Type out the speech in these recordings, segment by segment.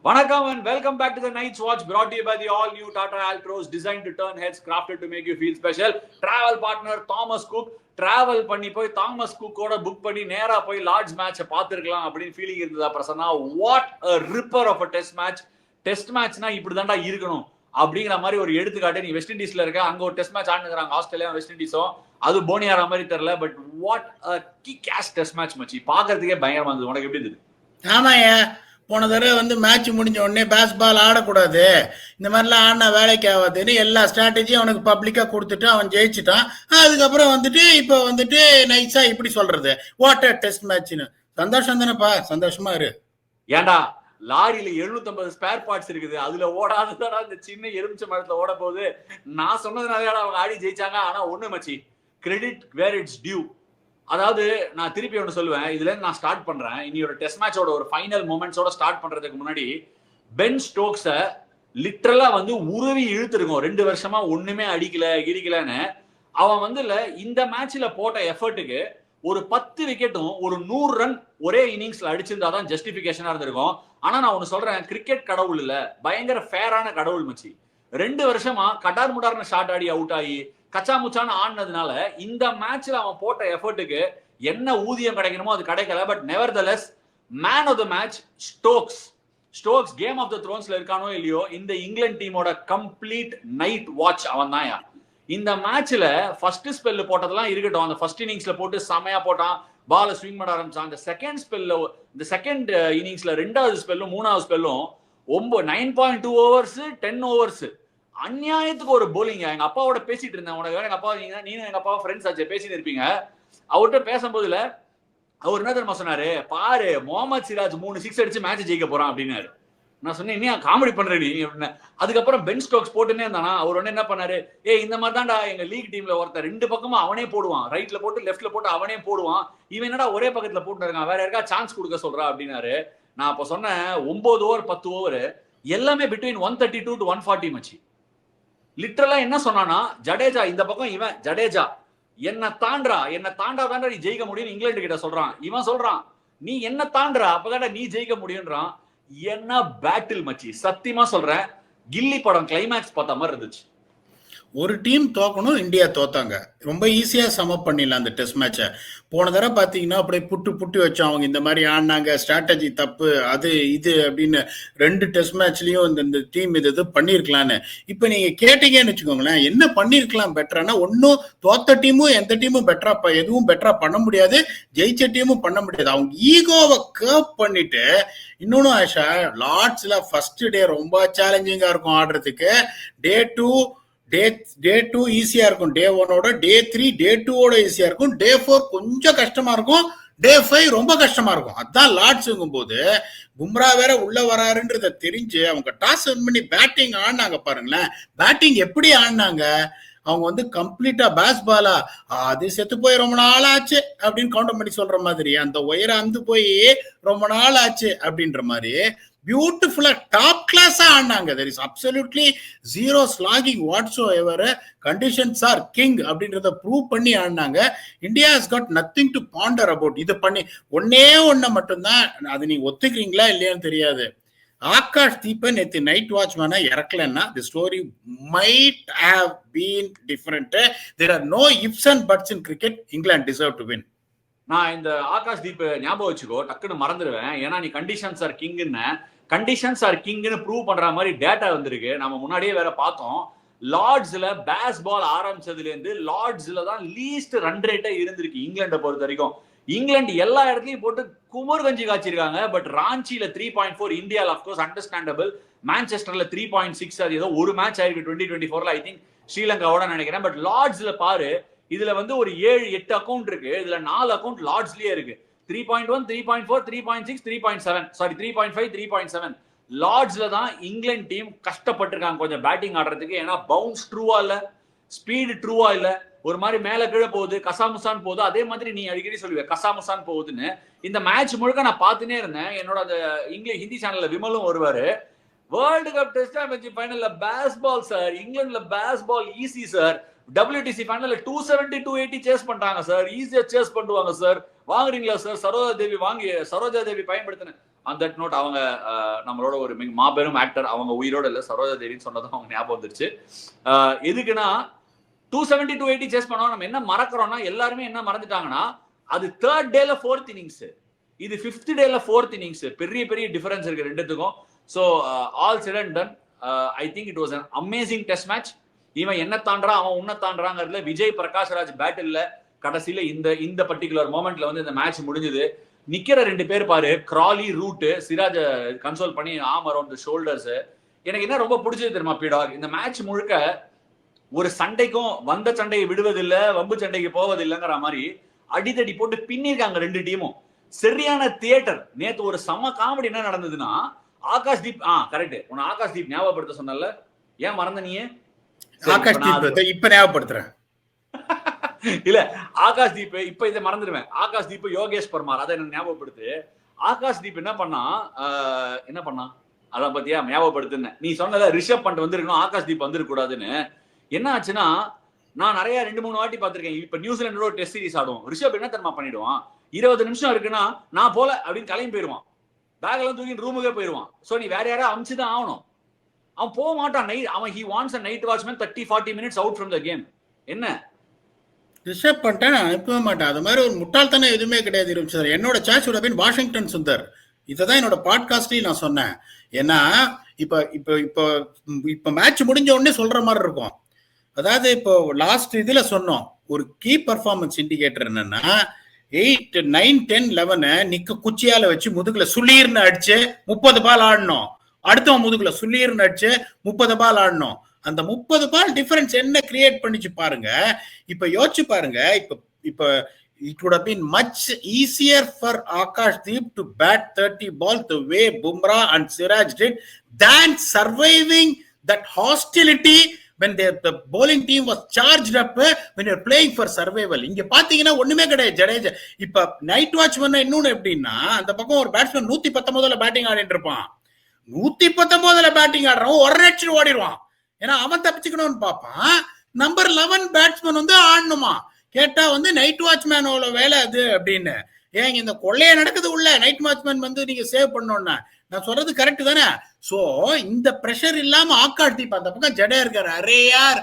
Vanakkam and welcome back to the Night's Watch, brought to you by the all-new Tata Altroz, designed to turn heads, crafted to make you feel special. Travel partner Thomas Cook. Travel பண்ணி போய் Thomas குக்கோட book பண்ணி நேரா போய் Lord's மேட்சை பார்த்துருக்கலாம் அப்படின்னு feeling இருந்ததா Prasanna? What a ripper of a test match. Test மேட்ச்னா இப்படி தாண்டா இருக்கணும் அப்படிங்கிற மாதிரி ஒரு எடுத்துக்காட்டு. நீ வெஸ்ட் இண்டீஸ்ல இருக்க, அங்க ஒரு டெஸ்ட் மேட்ச் ஆடுங்கிறாங்க ஆஸ்திரேலியா வெஸ்ட் இண்டீஸும், அது போனியாரா மாதிரி தெரியல. But what a kick as test match மச்சி, பாக்குறதுக்கே பயங்கரமா இருந்தது. உனக்கு எப்படி இருந்தது? ஆமாய்யா, போன தடவை மேட்ச் முடிஞ்ச உடனே பேஸ்பால் ஆடக்கூடாது, இந்த மாதிரிலாம் ஆடினா வேலைக்கு ஆகாதுன்னு எல்லா ஸ்ட்ராட்டஜியும் அவனுக்கு பப்ளிக்காக கொடுத்துட்டு அவன் ஜெயிச்சிட்டான். அதுக்கப்புறம் இப்போ நைஸா இப்படி சொல்றது வாட் டெஸ்ட் மேட்ச்னு. சந்தோஷம் தானேப்பா, சந்தோஷமா இரு. ஏண்டா லாரியில 750 ஸ்பேர் பார்ட்ஸ் இருக்குது, அதுல ஓடாதுதான் இந்த சின்ன எலுமிச்ச மரத்துல ஓட போகுது. நான் சொன்னதுனால அவங்க ஆடி ஜெயிச்சாங்க. ஆனா ஒண்ணு மச்சி, கிரெடிட் வேர் இட்ஸ் டியூ. அதாவது நான் திருப்பி ஒன்று சொல்லுவேன், இதுல நான் ஸ்டார்ட் பண்றேன். இனி ஒரு டெஸ்ட் மேட்சோட ஒரு ஃபைனல் மூமெண்ட்ஸோட ஸ்டார்ட் பண்றதுக்கு முன்னாடி பென் ஸ்டோக்ஸ லிட்டரலா உருவி இழுத்துருக்கும். 2 வருஷமா ஒண்ணுமே இடிக்கலன்னு அவன் இந்த மேட்ச்ல போட்ட எஃபர்ட்டுக்கு ஒரு 10 விக்கெட்டும் ஒரு 100 ரன் ஒரே இன்னிங்ஸ்ல அடிச்சிருந்தாதான் ஜஸ்டிபிகேஷனா இருந்திருக்கும். ஆனா நான் ஒண்ணு சொல்றேன், கிரிக்கெட் கடவுள் இல்ல, பயங்கர ஃபேரான கடவுள் மச்சி. 2 வருஷமா கட்டார் முட்டார்னு ஷாட் ஆடி அவுட் ஆகி கச்சா முச்சான்னு ஆடினதுனால இந்த மேட்ச்ல அவன் போட்ட எஃபர்ட்டுக்கு என்ன ஊதியம் கிடைக்கணுமோ அது கிடைக்கல. But nevertheless man of the match Stokes game of the த்ரோன்ஸ்ல இருக்கானோ இல்லையோ, இந்த இங்கிலாந்து டீமோட கம்ப்ளீட் நைட் வாட்ச் அவன் தான். இந்த மேட்ச்ல ஃபர்ஸ்ட் ஸ்பெல் போட்டதெல்லாம் இருக்கட்டும், அந்த ஃபர்ஸ்ட் இன்னிங்ஸ்ல போட்டு செமையா போட்டான், பால ஸ்விங் பண்ண ஆரம்பிச்சான். அந்த செகண்ட் ஸ்பெல்ல, இந்த செகண்ட் இன்னிங்ஸ்ல 2வது ஸ்பெல்லும் 3வது ஸ்பெல்லும் 9.2 ஓவர்ஸ் 10 ஓவர்ஸ் அநியாயத்துக்கு ஒரு போலிங். எங்க அப்பாவோட பேசிட்டு இருந்தேன். உனக்கு எங்க அப்பா, நீனும் எங்க அப்பா ஃப்ரெண்ட்ஸ் ஆச்சு, பேசிட்டு இருப்பீங்க. அவர்கிட்ட பேசும்போதுல அவர் என்ன தெரியுமா சொன்னாரு, பாரு முகமது சிராஜ் 3 6 அடிச்சு மேட்ச் ஜெயிக்க போறான் அப்படின்னாரு. நான் சொன்னேன், நீ காமெடி பண்ற நீ அப்படின்னு. அதுக்கப்புறம் பென் ஸ்டோக்ஸ் போட்டுன்னே இருந்தானா. அவர் உடனே என்ன பண்ணாரு, இந்த மாதிரி தான்டா எங்க லீக் டீம்ல ஒருத்தர் 2 பக்கமும் அவனே போடுவான், ரைட்ல போட்டு லெஃப்ட்ல போட்டு அவனே போடுவான், இவன் என்னடா ஒரே பக்கத்துல போட்டு இருக்கான், வேற யாருக்கா சான்ஸ் கொடுக்க சொல்றா அப்படின்னாரு. நான் அப்ப சொன்னேன், 9 ஓவர் 10 ஓவர் எல்லாமே பிட்வீன் 132 to 140 மச்சி. லிட்டரலா என்ன சொன்னானா, ஜடேஜா இந்த பக்கம், இவன் ஜடேஜா என்ன தாண்டாதான் நீ ஜெயிக்க முடியும் இங்கிலாந்து கிட்ட சொல்றான். இவன் சொல்றான், நீ என்ன தாண்டா அப்பதான் நீ ஜெயிக்க முடியும்ன்றான். என்ன பேட்டில் மச்சி, சத்தியமா சொல்றேன், கில்லி படம் கிளைமேக்ஸ் பார்த்த மாதிரி இருந்துச்சு. ஒரு டீம் தோக்கணும், இந்தியா தோத்தாங்க. ரொம்ப ஈஸியா சமப் பண்ணிடலாம் அந்த டெஸ்ட் மேட்சை. போன தடவை பாத்தீங்கன்னா அப்படியே புட்டு வச்சோம். அவங்க இந்த மாதிரி ஆடினாங்க, ஸ்ட்ராட்டஜி தப்பு, அது இது அப்படின்னு 2 டெஸ்ட் மேட்ச்லயும் இந்த டீம் இது பண்ணிருக்கலான்னு. இப்ப நீங்க கேட்டீங்கன்னு வச்சுக்கோங்களேன், என்ன பண்ணிருக்கலாம் பெட்டரானா, ஒன்னும் தோத்த டீமும் எந்த டீமும் பெட்டரா எதுவும் பெட்டரா பண்ண முடியாது, ஜெயிச்ச டீமும் பண்ண முடியாது. அவங்க ஈகோவை கர்வ் பண்ணிட்டு, இன்னொன்னு ஆஷா, லார்ட்ஸ்ல ஃபர்ஸ்ட் டே ரொம்ப சேலஞ்சிங்கா இருக்கும் ஆடுறதுக்கு. டே 2 ஈஸியா இருக்கும், டே 1ஓட. டே 3 டே 2ஓட ஈஸியா இருக்கும். டே 4 கொஞ்சம் கஷ்டமா இருக்கும். டே 5 ரொம்ப கஷ்டமா இருக்கும். அதான் லார்ட்ஸுங்கும் போது பும்ரா வேற உள்ள வராருன்றத தெரிஞ்சு அவங்க டாஸ் வின் பண்ணி பேட்டிங் ஆடினாங்க. பாருங்களேன், பேட்டிங் எப்படி ஆடினாங்க. அவங்க கம்ப்ளீட்டா பேஸ்பாலா அது செத்து போய் ரொம்ப நாள் ஆச்சு அப்படின்னு கவுண்டர் பண்ணி சொல்ற மாதிரி, அந்த உயரம் அந்து போய் ரொம்ப நாள் ஆச்சு அப்படின்ற மாதிரி பியூட்டிஃபுல்லா டாப் கிளாஸா ஆடினாங்க. there is absolutely zero slogging whatsoever. conditions are king அப்படின்றத ப்ரூவ் பண்ணி ஆடினாங்க. India has got nothing to ponder about. இது பண்ணி ஒண்ணே மட்டும்தான், அது நீ ஒத்துக்கிறீங்களா இல்லையான்னு தெரியாது, ஆகாஷ் தீபன் நேற்று night வாட்ச்மேனா இறக்கலன்னா the story might have been different. there are no ifs and buts in cricket. England deserve to win. நான் இந்த ஆகாஷ் தீப் ஞாபகம் வச்சுக்கோ, டக்குன்னு மறந்துடுவேன். ஏன்னா நீ கண்டிஷன்ஸ் ஆர் கிங்னு ப்ரூவ் பண்ற மாதிரி டேட்டா வந்திருக்கு. நம்ம முன்னாடியே வேற பார்த்தோம். லார்ட்ஸ்ல பேஸ்பால் ஆரம்பிச்சதுல இருந்து லார்ட்ஸ்ல தான் லீஸ்ட் ரன் ரேட்டே இருந்திருக்கு இங்கிலாண்டை பொறுத்த வரைக்கும். இங்கிலாந்து எல்லா இடத்துலயும் போட்டு குமர் கஞ்சி காய்ச்சிருக்காங்க. பட் ராஞ்சில 3.4, இந்தியாவில் அப்கோர்ஸ் அண்டர்ஸ்டாண்டபிள், மான்செஸ்டர்ல 3.6, அது ஏதோ ஒரு மேட்ச் ஆயிருக்கு 2024ல, ஐ திங்க் ஸ்ரீலங்காவோட நினைக்கிறேன். பட் லார்ட்ஸ்ல பாரு, இதுல ஒரு 7-8 அக்கௌண்ட் இருக்கு. இதுல 4 அக்கௌண்ட் லார்ட்ஸ்லயே இருக்கு. 3.1, 3.4, 3.6, 3.7, சாரி 3.5, 3.7. லார்ட்ஸ்ல தான் இங்கிலாந்து டீம் கஷ்டப்பட்டிருக்காங்க கொஞ்சம் பேட்டிங் ஆடுறதுக்கு. ஏன்னா பவுன்ஸ் ட்ரூவா இல்ல, ஸ்பீடு ட்ரூவா இல்ல, ஒரு மாதிரி மேல கீழே போகுது, கசாமுசான் போகுது. அதே மாதிரி நீ அடிக்கடி சொல்லுவேன் கசாமுசான் போகுதுன்னு. இந்த மேட்ச் முழுக்க நான் பார்த்துனே இருந்தேன். என்னோட அந்த ஹிந்தி சேனல்ல விமலும் வருவாரு. வேர்ல்டு கப் டெஸ்ட் மேட்ச் ஃபைனல்ல பேஸ்பால் சார், இங்கிலாந்துல பேஸ்பால் ஈஸி சார், WTC ஃபைனல்ல 270 280 சேஸ் பண்றாங்க சார், ஈஸியா சேஸ் பண்ணுவாங்க சார், வாங்குறீங்களா சார், சரோஜா தேவி பயன்படுத்தின ஆன் தட் நோட் அவங்க நம்மளோட ஒரு மாபெரும் ஆக்டர், அவங்க உயிரோட இல்ல, சரோஜா தேவின்னு சொன்னதும் அவங்க ஞாபகம் வந்துருச்சு. எதுக்குன்னா 270 280 சேஸ் பண்ணோம். நம்ம என்ன மறக்கிறோம்னா, எல்லாருமே என்ன மறந்துட்டாங்கன்னா, அது 3rd டேல 4th இன்னிங்ஸ், இது 5th டேல 4th இன்னிங்ஸ். பெரிய பெரிய டிஃபரன்ஸ் இருக்கு ரெண்டுத்துக்கும். So all set and ton, I think it was an amazing test match. இவன் என்ன தாண்டா அவன் உன்ன தாண்டாங்கிறதுல விஜய் பிரகாஷ் ராஜ் பேட்டில்ல கடைசியில இந்த பர்டிகுலர் மொமெண்ட்ல வந்து இந்த மேட்ச் முடிஞ்சது. நிக்கிற 2 பேர் பாரு, கிராலி, ரூட், சிராஜ் கன்சோல் பண்ணி ஆம் அரௌண்ட் தி ஷோல்டர்ஸ். எனக்கு என்ன ரொம்ப பிடிச்சது தெரியுமா பீடாக், இந்த மேட்ச் முழுக்க ஒரு சண்டைக்கும் வந்த சண்டையை விடுவதில்ல, வம்பு சண்டைக்கு போவதில்லைங்கிற மாதிரி அடித்தடி போட்டு பின்னிருக்காங்க 2 டீமும். சரியான தியேட்டர். நேத்து ஒரு செம காமெடி என்ன நடந்ததுன்னா, ஆகாஷ் தீப் கரெக்ட், உன்னை ஆகாஷ் தீப் ஞாபகப்படுத்த சொன்னல, ஏன் மறந்த நீ? ஆகாஷ் தீப் இப்ப ஞாபகப்படுத்துறேன். இல்ல ஆகாஷ் தீப் இப்ப இதை மறந்துடுவேன். ஆகாஷ் தீப், யோகேஷ் பர்மார், அதை எனக்கு ஞாபகப்படுத்து. ஆகாஷ் தீப் என்ன பண்ணா அதான் பத்தியா ஞாபகப்படுத்துன. நீ சொன்னல ரிஷப் பண்ட் வந்திருக்கணும், ஆகாஷ் தீப் வந்திருக்க கூடாதுன்னு. என்ன ஆச்சுன்னா, நான் நிறைய 2-3 வாட்டி பார்த்திருக்கேன். இப்ப நியூசிலாண்டோட டெஸ்ட் சீரிஸ் ஆடுவோம், ரிஷப் என்ன தெரியுமா பண்ணிடுவான், 20 நிமிஷம் இருக்குன்னா நான் போல அப்படின்னு கிளம்பி போயிடுவான், பேக் எல்லாம் தூக்கி ரூமுக்கே போயிடுவான். சோ நீ வேற யாராவது அமிச்சுதான் ஆகணும். அவன் போக மாட்டான். அவன் he wants a night watchman 30-40 minutes out from the game. என்ன ரிஷப் பண்ணிட்டேன், நான் அனுப்பவே மாட்டேன். அது மாதிரி ஒரு முட்டாள்தனம் எதுவுமே கிடையாது இருந்துச்சு. என்னோட choice would have been Washington Sundar. இதான் என்னோட பாட்காஸ்ட்லயும் நான் சொன்னேன். ஏன்னா இப்ப மேட்ச் முடிஞ்ச உடனே சொல்ற மாதிரி இருக்கும். அதாவது இப்போ லாஸ்ட் இதுல சொன்னோம், ஒரு கீ பர்ஃபார்மன்ஸ் இண்டிகேட்டர் என்னன்னா 8, 9, 10, 11 நிக்க குச்சியால வச்சு முதுகுல சுள்ளீர்னு அடிச்சு 30 பால் ஆடணும். அடுத்தவன் முதுகுல சுள்ளீர்னு அடிச்சு 30 பால் ஆடணும். அந்த 30 பால் டிஃபரன்ஸ் என்ன கிரியேட் பண்ணிச்சு பாருங்க. இப்ப யோசிச்சு பாருங்க. இப்ப it would have been much easier for Akash Deep to bat 30 balls the way Bumrah and Siraj did than surviving that hostility when the bowling team was charged up when you're playing for survival. இங்க பாத்தீங்கன்னா ஒண்ணுமே கிடையாது. ஜடேஜா இப்ப night watch பண்ண இன்னொன்னு எப்படின்னா, அந்த பக்கம் ஒரு பேட்ஸ்மேன் 119ல பேட்டிங் ஆடிட்டு இருப்பான். 119ல பேட்டிங் ஆடுறவன் ஒரு ரன் ஓடிடுவான். ஏன்னா அவன் தப்பிச்சுக்கணும்னு பார்ப்பான். நம்பர் 11 பேட்ஸ்மேன் வந்து ஆடணுமா கேட்டா வந்து நைட் வாட்ச்மேனோட வேலை அது அப்படின்னு. ஏங்க இந்த கொள்ளைய நடக்குது உள்ள, நைட் வாட்ச்மேன் வந்து நீங்க சேவ் பண்ணோம்னா நான் சொல்றது கரெக்ட் தானே? சோ இந்த பிரஷர் இல்லாம ஆகாஷ் தீப் அந்த பக்கம் ஜடே இருக்காரு, அரே யார்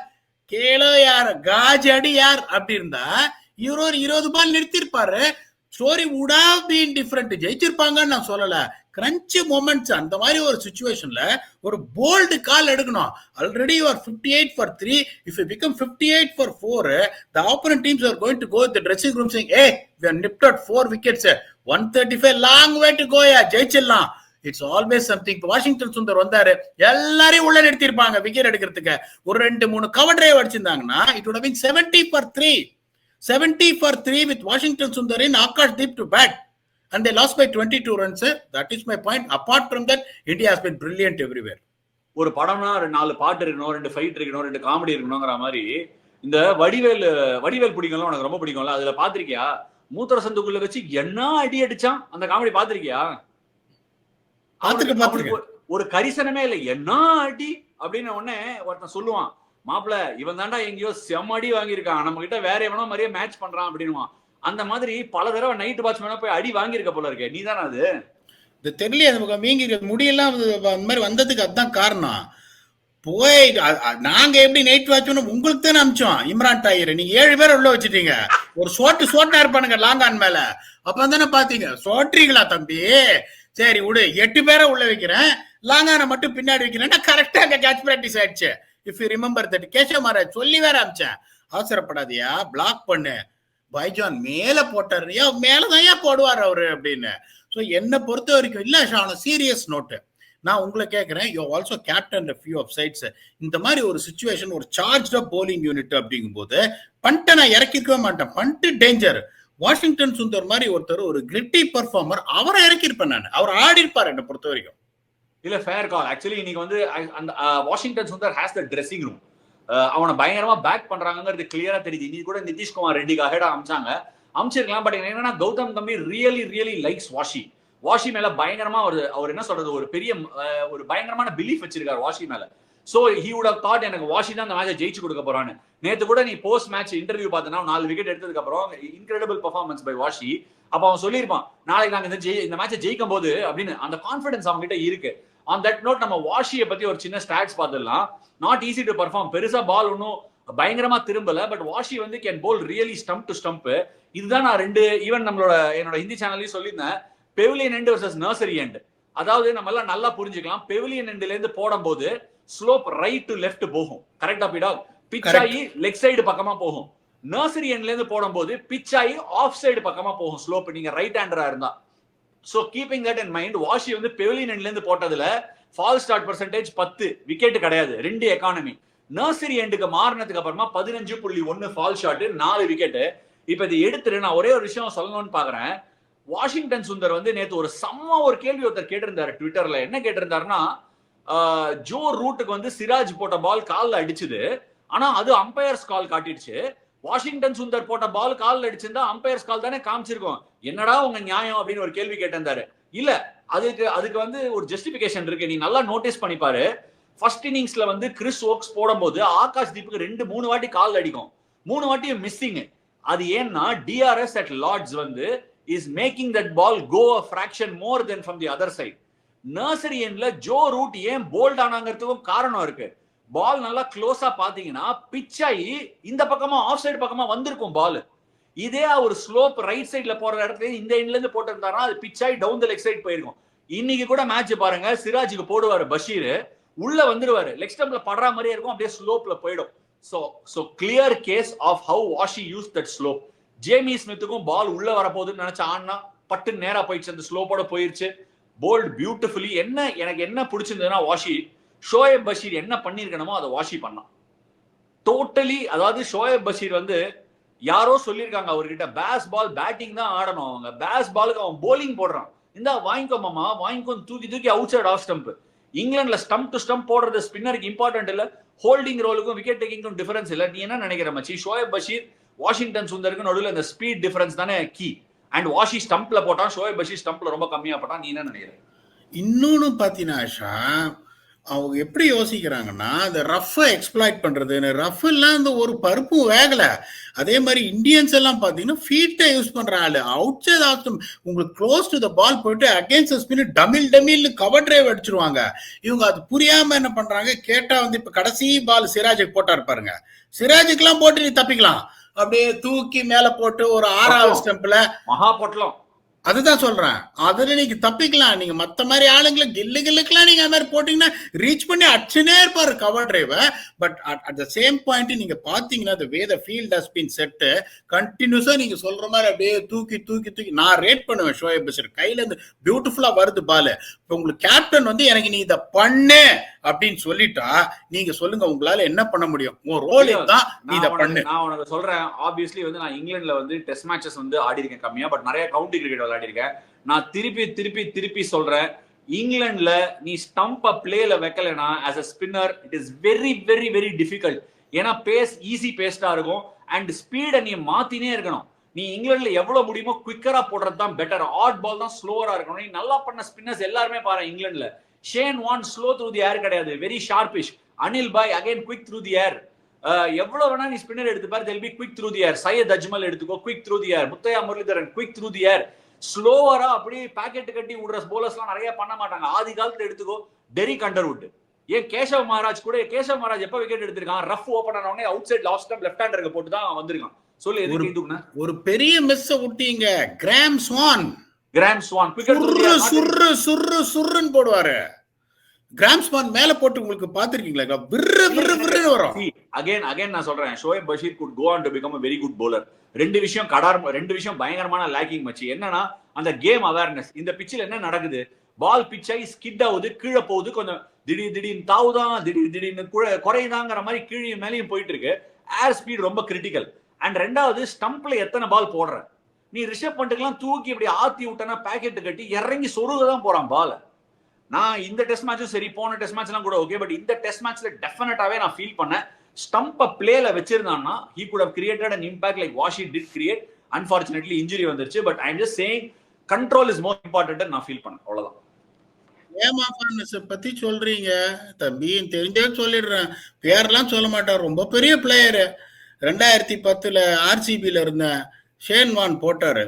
கேளோ யார் காஜ் அடி யார் அப்படி இருந்தா இவரு ஒரு 20 பால் நிறுத்திருப்பாரு. Story would have been different. ஜெயிச்சிருப்பாங்கன்னு நான் சொல்லல. கிரன்ச் மொமெண்ட்ஸ் அந்த மாதிரி ஒரு சிச்சுவேஷன்ல ஒரு போல்டு கால் எடுக்கணும். Already you are 58 for 3. If you become 58 for 4, the opponent teams are going to go in the dressing room saying, hey, we have nipped out 4 wickets, 135, long way to go, ஜெயிச்சிடலாம். It's always something. Washington Sundar வந்தாரு, எல்லாரையும் உள்ள நிறுத்திருப்பாங்க wicket எடுக்கிறதுக்கு. ஒரு 2-3 cover drive அடிச்சிருந்தாங்கன்னா it would have been 70 for 3. 70 for 3 with Washington Sundar in Akash Deep to bat. And they lost by 22 runs. That is my point. Apart from that, India has been brilliant everywhere. ஒரு படம்னா 4 பாட்டு இருக்கணும், 2 fight இருக்கணும், 2 comedy இருக்கணுங்கிற மாதிரி இந்த வடிவேல் பிடிக்கும்ல, உனக்கு ரொம்ப பிடிக்கும்ல, அதுல பாத்திருக்கியா மூத்திர சந்துக்குள்ள வச்சு என்ன அடி அடிச்சான் அந்த காமெடி பாத்திருக்கியா? ஒரு கரிசனமே இல்லை, என்ன அடி அப்படின்னு உடனே ஒருத்தன் சொல்லுவான், மாப்பிள்ள இவன் தாண்டா எங்கேயோ செம்மடி வாங்கியிருக்கான், நம்ம கிட்ட வேற எவனோ மாதிரியே மேட்ச் பண்றான் அப்படின்னுவான். அந்த மாதிரி பல தடவை நைட் வாட்ச்மேனா போய் அடி வாங்கியிருக்க போல இருக்கு. நீ தானே அது? இது தெரியல, வீங்கி முடியெல்லாம் அந்த மாதிரி வந்ததுக்கு அதுதான் காரணம். போய் நாங்க எப்படி நைட் வாட்ச்மேன் உங்களுக்கு தானே அமிச்சோம். இம்ரான் டாயர் நீங்க 7 பேர் உள்ள வச்சுட்டீங்க. ஒரு சோட்டா இருப்பானுங்க லாங்கான் மேல. அப்ப தானே பாத்தீங்க சோட்றீங்களா தம்பி, சரி விடு 8 பேரை உள்ள வைக்கிறேன், லாங்கான மட்டும் பின்னாடி வைக்கிறேன். கரெக்டா அங்க கேட்ச் பிராக்டிஸ் ஆயிடுச்சு. If you remember that Keshav Maharaj சொல்லி வேற அமிச்சேன், அவசரப்படாதியா பிளாக் பண்ணு, பைஜான் மேல போட்டாரு, மேலதான் போடுவார் அவரு அப்படின்னு. ஸோ என்னை பொறுத்த வரைக்கும் இல்ல ஷான சீரியஸ் நோட்டு நான் உங்களை கேட்கிறேன், you also captain few of sides. இந்த மாதிரி ஒரு சிச்சுவேஷன், ஒரு சார்ஜ் அப் போலிங் யூனிட் அப்படிங்கும் போது பண்ட்டை நான் இறக்கிருக்கவே மாட்டேன். பண்ட்டு டேஞ்சர். வாஷிங்டன் சுந்தர் மாதிரி ஒருத்தர் ஒரு கிரிட்டி பர்ஃபார்மர், அவரை இறக்கிருப்பேன் நான். அவர் ஆடி இருப்பார் என்னை பொறுத்த வரைக்கும். இல்ல ஃபேர் கால். ஆக்சுவலி இன்னைக்கு வந்து அந்த Washington Sundar has the dressing room. அவனை பயங்கரமா பேக் பண்றாங்கிறது கிளியரா தெரியுது. இன்னைக்கு கூட நிதிஷ்குமார் ரெட்டிக்கு அஹெடா அமைச்சிருக்கலாம். பட் என்னன்னா கௌதம் கம்பீர் ரியலி லைக்ஸ் வாஷி மேல பயங்கரமா அவர் என்ன சொல்றது, ஒரு பெரிய ஒரு பயங்கரமான பிலீஃப் வச்சிருக்காரு வாஷி மேல. So he would have thought எனக்கு வாஷி தான் அந்த மேட்சை ஜெயிச்சு கொடுக்க போறான்னு. நேத்து கூட நீ போஸ்ட் மேட்ச் இன்டர்வியூ பார்த்தனா 4 விக்கெட் எடுத்ததுக்கு அப்புறம் இன்கிரெடிபிள் பெர்ஃபார்மன்ஸ் பை வாஷி. அப்ப அவன் சொல்லியிருப்பான் நாளைக்கு நாங்க இந்த மேட்சை ஜெயிக்கும் போது அப்படின்னு. அந்த கான்பிடன்ஸ் அவங்க கிட்ட இருக்கு. ஆன் தட் நோட் நம்ம வாஷியை பத்தி ஒரு சின்ன ஸ்டாட்ஸ் பார்த்துடலாம். Not easy to perform. பெருசா பால் ஒன்னும் பயங்கரமா திரும்பல. பட் வாஷி வந்து can pole really stump to stump. இதுதான் நான் ஈவன் என்னோட ஹிந்தி சேனல்லையும் சொல்லியிருந்தேன். Pavilion end versus nursery end. அதாவது நம்ம எல்லாம் நல்லா புரிஞ்சுக்கலாம். பெவிலியன் எண்ட்ல இருந்து போடும் போது ஸ்லோப் ரைட் டு லெஃப்ட் போகும். கரெக்டா பீடா? பிட்ச் ஆகி லெக் சைடு பக்கமா போகும். நர்சரி எண்ட்ல இருந்து போடும்போது பிட்ச் ஆகி ஆஃப் சைடு பக்கமா போகும் ஸ்லோப், நீங்க ரைட் ஹேண்டரா இருந்தா. So keeping that in mind, washi வந்து பெவிலியன் எண்ட்ல இருந்து போட்டதுல ஃபால் ஸ்டார்ட் பெர்சன்டேஜ் 10 விக்கெட் கிடையாது, 2 எக்கானமி. நர்சரி எண்டுக்கு மாறினதுக்கு அப்புறமா 15.1 ஃபால் ஷாட், 4 விக்கெட். இப்ப இதை எடுத்துட்டு நான் ஒரே ஒரு விஷயம் சொல்லணும்னு பாக்குறேன். வாஷிங்டன் சுந்தர் வந்து நேத்து ஒரு கேள்வி ஒருத்தர் கேட்டிருந்தாரு ட்விட்டர்ல. என்ன கேட்டிருந்தாருன்னா, ஜோ ரூட்டுக்கு வந்து சிராஜ் போட்ட பால் கால்ல அடிச்சுது, ஆனா அது அம்பையர்ஸ் கால் காட்டிடுச்சு. வாஷிங்டன் சுந்தர் போட்ட பால் கால்ல அடிச்சிருந்தா அம்பையர்ஸ் கால் தானே காமிச்சிருக்கோம். என்னடா உங்க நியாயம் அப்படின்னு ஒரு கேள்வி கேட்டிருந்தாரு. இல்ல, அதுக்கு வந்து ஒரு ஜஸ்டிபிகேஷன் இருக்கு. நீ நல்லா நோட்டீஸ் பண்ணிப்பாரு. ஃபர்ஸ்ட் இன்னிங்ஸ்ல வந்து கிறிஸ் ஓக்ஸ் போடும்போது ஆகாஷ் தீப்புக்கு 2-3 வாட்டி கால் அடிக்கும், 3 வாட்டியும் மிஸ்ஸிங். அது ஏன்னா டிஆர்எஸ் அட் லார்ட்ஸ் வந்து is making that ball go a fraction more than from the other side. Nursery எண்ட்ல ஜோ ரூட் ஏன் போல்ட் ஆனாங்கிறதுக்கும் காரணம் இருக்கு. பால் நல்லா க்ளோஸா பாத்தீங்கன்னா பிட்ச் ஆகி இந்த பக்கமா ஆஃப் சைடு பக்கமா வந்திருக்கும் பால். இதே ஒரு ஸ்லோப் ரைட் சைட்ல போற இடத்துல இந்த எண்ட்ல இருந்து போட்டிருந்தாருன்னா அது பிட்ச் ஆகி டவுன் த லெக் சைடு போயிருக்கும். இன்னைக்கு கூட மேட்ச் பாருங்க, சிராஜுக்கு போடுவாரு பஷீர், உள்ள வந்துருவாரு, லெக் ஸ்டம்ப்ல படுற மாதிரியே இருக்கும், அப்படியே ஸ்லோப்ல போயிடும். So clear case of how Washi use that slope. Jamie ஸ்மித்துக்கும் பால் உள்ள வரப்போகுதுன்னு நினைச்ச ஆனா பட்டு நேரா போயிடுச்சு, அந்த ஸ்லோப்போட போயிருச்சு. Bowled beautifully. எனக்கு என்ன பிடிச்சிருந்ததுன்னா, வாஷி ஷோயப் பஷீர் என்ன பண்ணிருக்கணுமோ அதை வாஷி பண்ணான் டோட்டலி. அதாவது ஷோயப் பஷீர் வந்து யாரோ சொல்லியிருக்காங்க அவர்கிட்ட, பேஸ் பால் பேட்டிங் தான் ஆடணும், அவங்க பேஸ் பாலுக்கு அவன் போலிங் போடுறான், இந்த வாங்கிக்கோ மாமா வாங்கிக்கோ, தூக்கி அவுட் சைட் ஆஃப் ஸ்டம்ப். இங்கிலாந்துல ஸ்டம்ப் டு ஸ்டம்ப் போடுறது ஸ்பின்னருக்கு இம்பார்ட்டன்ட் இல்ல, ஹோல்டிங் ரோலுக்கும் விக்கெட் டேக்கிங்கும் டிஃபரன்ஸ் இல்ல. நீ என்ன நினைக்கிற மச்சி? ஷோயப் பஷீர் வாஷிங்டன் சுந்தருக்கு நடுவில் அந்த ஸ்பீட் டிஃபரன்ஸ் தானே கீ. அண்ட் வாஷி ஸ்டம்ப்ல போட்டான், ஷோயப் பஷீர் ஸ்டம்ப்ல ரொம்ப கம்மியா போட்டான். நீ என்ன நினைக்கிற? இன்னொன்னு பாத்தீங்கன்னா அவங்க எப்படி யோசிக்கிறாங்கன்னா, அந்த ரஃபை எக்ஸ்ப்ளாய்ட் பண்றதுன்னு. ரஃப் எல்லாம் இந்த ஒரு பருப்பும் வேகல. அதே மாதிரி இந்தியன்ஸ் எல்லாம் பாத்தீங்கன்னா ஃபீட்டை யூஸ் பண்ற ஆளு. அவுட் சைட் ஆஃப் உங்களுக்கு க்ளோஸ் டு த பால் போயிட்டு அகேன்ஸ்ட் ஸ்பின் டமில் கவர் டிரைவ் அடிச்சிருவாங்க. இவங்க அது புரியாம என்ன பண்றாங்க, கேட்டா வந்து இப்ப கடைசி பால் சிராஜுக்கு போட்டா இருப்பாருங்க, சிராஜுக்கு எல்லாம் போட்டு நீ தப்பிக்கலாம், அப்படியே தூக்கி மேல போட்டு ஒரு 6வது ஸ்டெம்ப்ல மகா போட்டலாம். அதுதான் சொல்றேன், அதுல நீங்க தப்பிக்கலாம். நீங்க மத்த மாதிரி ஆளுங்களை கில்லுக்கெல்லாம் நீங்க அது மாதிரி போட்டீங்கன்னா ரீச் பண்ணி அடிச்சுனே இருப்பாரு cover drive. But at the same point நீங்க பாத்தீங்கன்னா the way the field has been set, கண்டினியூஸா நீங்க சொல்ற மாதிரி அப்படியே தூக்கி நான் ரேட் பண்ணுவேன். ஷோயப் பஷீர் கையில இருந்து பியூட்டிஃபுல்லா வருது பால். இப்ப உங்களுக்கு கேப்டன் வந்து எனக்கு நீ இதை பண்ணு அப்படின்னு சொல்லிட்டா நீங்க சொல்லுங்க, உங்களால என்ன பண்ண முடியும்? உன் ரோல் தான், நீ இதை பண்ணு. நான் உனக்கு சொல்றேன், ஆப்வியஸ்லி வந்து நான் இங்கிலாந்துல வந்து டெஸ்ட் மேட்சஸ் வந்து ஆடி இருக்கேன் கம்மியா, பட் நிறைய கவுண்டி கிரிக்கெட் விளையாடி இருக்கேன். நான் திருப்பி சொல்றேன், இங்கிலாந்துல நீ ஸ்டம்ப் பிளேல வைக்கலனா as a spinner it is very very very difficult. ஏன்னா பேஸ் ஈஸி பேஸ்டா இருக்கும் அண்ட் ஸ்பீட நீ மாத்தினே இருக்கணும். நீ இங்கிலாந்துல எவ்வளவு முடியுமோ குவிக்கரா போடுறது தான் பெட்டர். ஆட் பால் தான் ஸ்லோவரா இருக்கணும். நீ நல்லா பண்ண ஸ்பின்னர்ஸ் எல்லாருமே பாரு இங்கிலாந்துல. Shane Warne slow through the air கிடையாது, very sharpish. Anil bhai again quick through the air. எவ்வளவு வேணா நீ ஸ்பின்னர் எடுத்து பாரு, they'll be quick through the air. Saeed Ajmal எடுத்துக்கோ, quick through the air. Muttiah Muralitharan quick through the air. ஸ்லோவரா அப்படி பாக்கெட் கட்டி விடுற போலர்ஸ் எல்லாம் நிறைய பண்ண மாட்டாங்க. ஆதி காலத்துல எடுத்துக்கோ டெரிக் அண்டர்வுட். ஏன் கேசவ் மகாராஜ் எப்ப விக்கெட் எடுத்திருக்கான்? ரஃப் ஓபன் ஆன உடனே outside last stump left ஹேண்டருக்கு போட்டு தான் வந்திருக்கான். சொல்லு எதுக்கு இதுக்குனா? ஒரு பெரிய மிஸ் விட்டீங்க. கிராம் ஸ்வான் சுர்ருன்னு போடுவாரு. கிராம் ஸ்வான் மேல போட்டு உங்களுக்கு பாத்துருக்கீங்களா? விர்ரு வரும். அகைன் நான் சொல்றேன், Shoaib Basheer could go on to become a very good bowler. ரெண்டு விஷயம் பயங்கரமான லேக்கிங் மச்சி. என்னன்னா அந்த கேம் அவேர்னஸ். இந்த பிச்சில் என்ன நடக்குது, பால் பிச் ஆகி ஸ்கிட் ஆகுது, கீழே போகுது, கொஞ்சம் திடீர்னு தாவுதான், திடீர்னு குறையுதாங்கிற மாதிரி கீழே மேலேயும் போயிட்டு இருக்கு. ஏர் ஸ்பீட் ரொம்ப கிரிட்டிக்கல். அண்ட் ரெண்டாவது ஸ்டம்ப்ல எத்தனை பால் போடுற நீ? ரிஷப் பண்ட்டுக்கெல்லாம் தூக்கி இப்படி ஆத்தி விட்டனா பேக்கெட் கட்டி இறங்கி சொருகதான் போறான் பால். நான் இந்த டெஸ்ட் மேட்சும் சரி, போன டெஸ்ட் மேட்ச்லாம் கூட ஓகே, பட் இந்த டெஸ்ட் மேட்ச்ல டெஃபினட்டாவே நான் ஃபீல் பண்ணேன், ஸ்டம்ப பிளேல வச்சிருந்தான்னா he could have created an impact like Washi did create. Unfortunately injury வந்துருச்சு. But I am just saying control is more important நான் ஃபீல் பண்ணேன். அவ்வளவுதான். கேம் ஆஃப் ஆனஸ் பத்தி சொல்றீங்க தம்பி, தெரிஞ்சே சொல்லிடுறேன். பேர்லாம் சொல்ல மாட்டார், ரொம்ப பெரிய பிளேயரு. 2010 ஆர்சிபில இருந்த ஷேன் வான் போட்டாரு,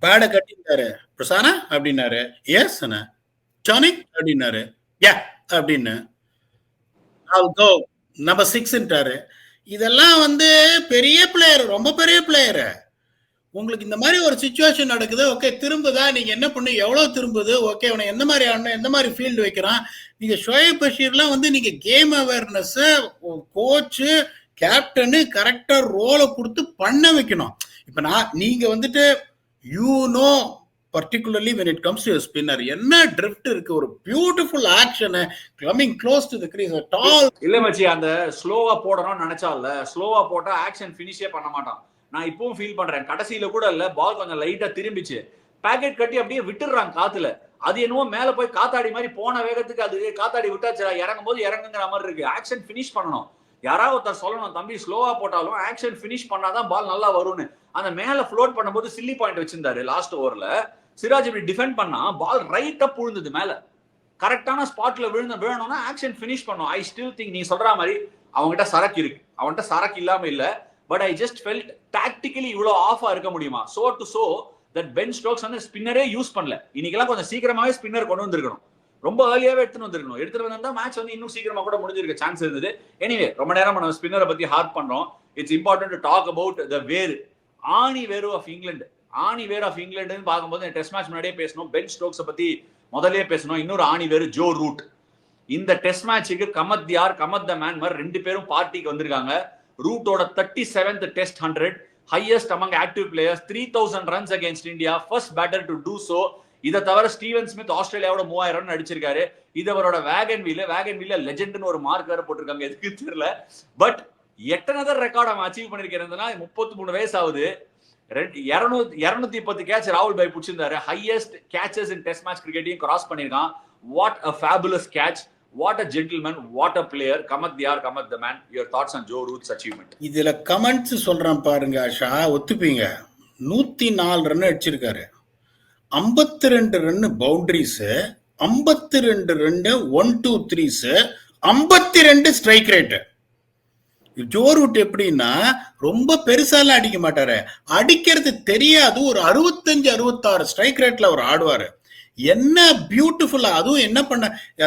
பேட கட்டிட்டாரு. பிரசானா அப்படின்னாரு, எஸ் ஜானி அப்படின்னாரு, யா அப்படின்னு நம்பர் 6ன்ட்டாரு. இதெல்லாம் வந்து பெரிய பிளேயர், ரொம்ப பெரிய பிளேயரு. உங்களுக்கு இந்த மாதிரி ஒரு சுச்சுவேஷன் நடக்குது, ஓகே திரும்புதா, நீங்க என்ன பண்ணு, எவ்வளவு திரும்புது, ஓகே அவனை எந்த மாதிரி ஆடணும், எந்த மாதிரி ஃபீல்டு வைக்கிறான். நீங்க ஷோயப் பஷீர்லாம் வந்து நீங்க கேம் அவேர்னஸ், கோச்சு, கேப்டனு கரெக்டா ரோலை கொடுத்து பண்ண வைக்கணும். இப்ப நீங்க வந்துட்டு you know particularly when it comes to a spinner என்ன drift இருக்கு, ஒரு beautiful action coming close to the crease at all. இல்ல மச்சி, அந்த ஸ்லோவா போடணும்னு நினைச்சால ஸ்லோவா போட்டா ஆக்ஷன் ஃபினிஷே பண்ண மாட்டான். நான் இப்பவும் ஃபீல் பண்றேன், கடைசியில கூட இல்ல, பால் கொஞ்சம் லைட்டா திரும்பிச்சு, பாக்கெட் கட்டி அப்படியே விட்டுறாங்க காத்துல. அது என்னவோ மேல போய் காத்தாடி மாதிரி போன வேகத்துக்கு அது காத்தாடி விட்டாச்சு, இறங்கும் போது இறங்குங்கிற மாதிரி இருக்கு. ஆக்ஷன் ஃபினிஷ் பண்ணணும். யாராவது ஒருத்தர் சொல்லணும், தம்பி ஸ்லோவா போட்டாலும் ஆக்ஷன் ஃபினிஷ் பண்ணாதான் பால் நல்லா வரும்னு. அந்த மேல ஃப்ளோட் பண்ணும்போது சில்லி பாயிண்ட் வச்சிருந்தாரு லாஸ்ட் ஓவர்ல. சிராஜ் இப்படி டிஃபெண்ட் பண்ணா பால் ரைட்டா புழுந்தது மேல, கரெக்டான ஸ்பாட்ல விழணும்னா ஆக்ஷன் ஃபினிஷ் பண்ணும். ஐ ஸ்டில் திங்க் நீ சொல்ற மாதிரி அவங்ககிட்ட சரக்கு இருக்கு, அவன்கிட்ட சரக்கு இல்லாம இல்ல. But I just felt tactically இவ்வளவு ஆஃபா இருக்க முடியுமா? So to so that Ben Stokes வந்து ஸ்பின்னரே யூஸ் பண்ணல. இன்னைக்கெல்லாம் கொஞ்சம் சீக்கிரமாவே ஸ்பின்னர் கொண்டு வந்திருக்கணும், ரொம்ப ஏர்லியாவே எடுத்துட்டு வந்திருந்தா மேட்ச் வந்து இன்னும் சீக்கிரமா கூட முடிஞ்சிருக்க சான்ஸ் இருந்தது. எனிவே, ரொம்ப நேரம் நம்ம ஸ்பின்னரை பத்தி ஹார்ப் பண்றோம். It's important to talk about the wear, ஆணி வேர் ஆஃப் இங்கிலாந்து. ஆணி வேர் ஆஃப் இங்கிலாந்துன்னு பார்க்கும்போது டெஸ்ட் மேட்ச் முன்னாடியே பேசணும், பென் ஸ்டோக்ஸை பத்தி முதல்லயே பேசணும். இன்னொரு ஆணி வேறு ஜோ ரூட். இந்த டெஸ்ட் மேட்சுக்கு கமத் யார் கமத் த மேன் மாதிரி 2 பேரும் பார்ட்டிக்கு வந்திருக்காங்க. ரூட்டோட 37th test 100, highest among active players, 3000 runs against India, first batter to do so. இதை தவிர ஸ்டீவன் ஸ்மித் ஆஸ்திரேலியாவோட 3000 ரன் அடிச்சிருக்காரு. இது அவரோட வேகன் வீல லெஜெண்ட்னு ஒரு மார்க் வேற போட்டிருக்காங்க, எதுக்கு தெரியல. பட் எட்டனதர் ரெக்கார்ட் அவன் அச்சீவ் பண்ணிருக்கிறதுனா 33 வயசு ஆகுது. 210 கேட்ச் ராகுல் பாய் பிடிச்சிருந்தாரு. Highest catches in test match கிரிக்கெட்டையும் கிராஸ் பண்ணிருக்கான். What a fabulous catch, what a gentleman, what a player. Cometh யார் cometh the man. Your thoughts on Joe Root's achievement? இதுல கமெண்ட்ஸ் சொல்றேன் பாருங்க ஆஷா, ஒத்துப்பீங்க. 104 ரன் அடிச்சிருக்காரு, 52 run boundaries, 52 run 1 2 3s, 52 strike rate. Joe Root எப்படின்னா ரொம்ப பெருசாலாம் அடிக்க மாட்டாரு, அடிக்கிறது தெரியாது, ஒரு 65-66 ஸ்ட்ரைக் ரேட்ல அவர் ஆடுவாரு. என்ன பியூட்டிஃபுல்லா, அதுவும் என்ன பண்ண,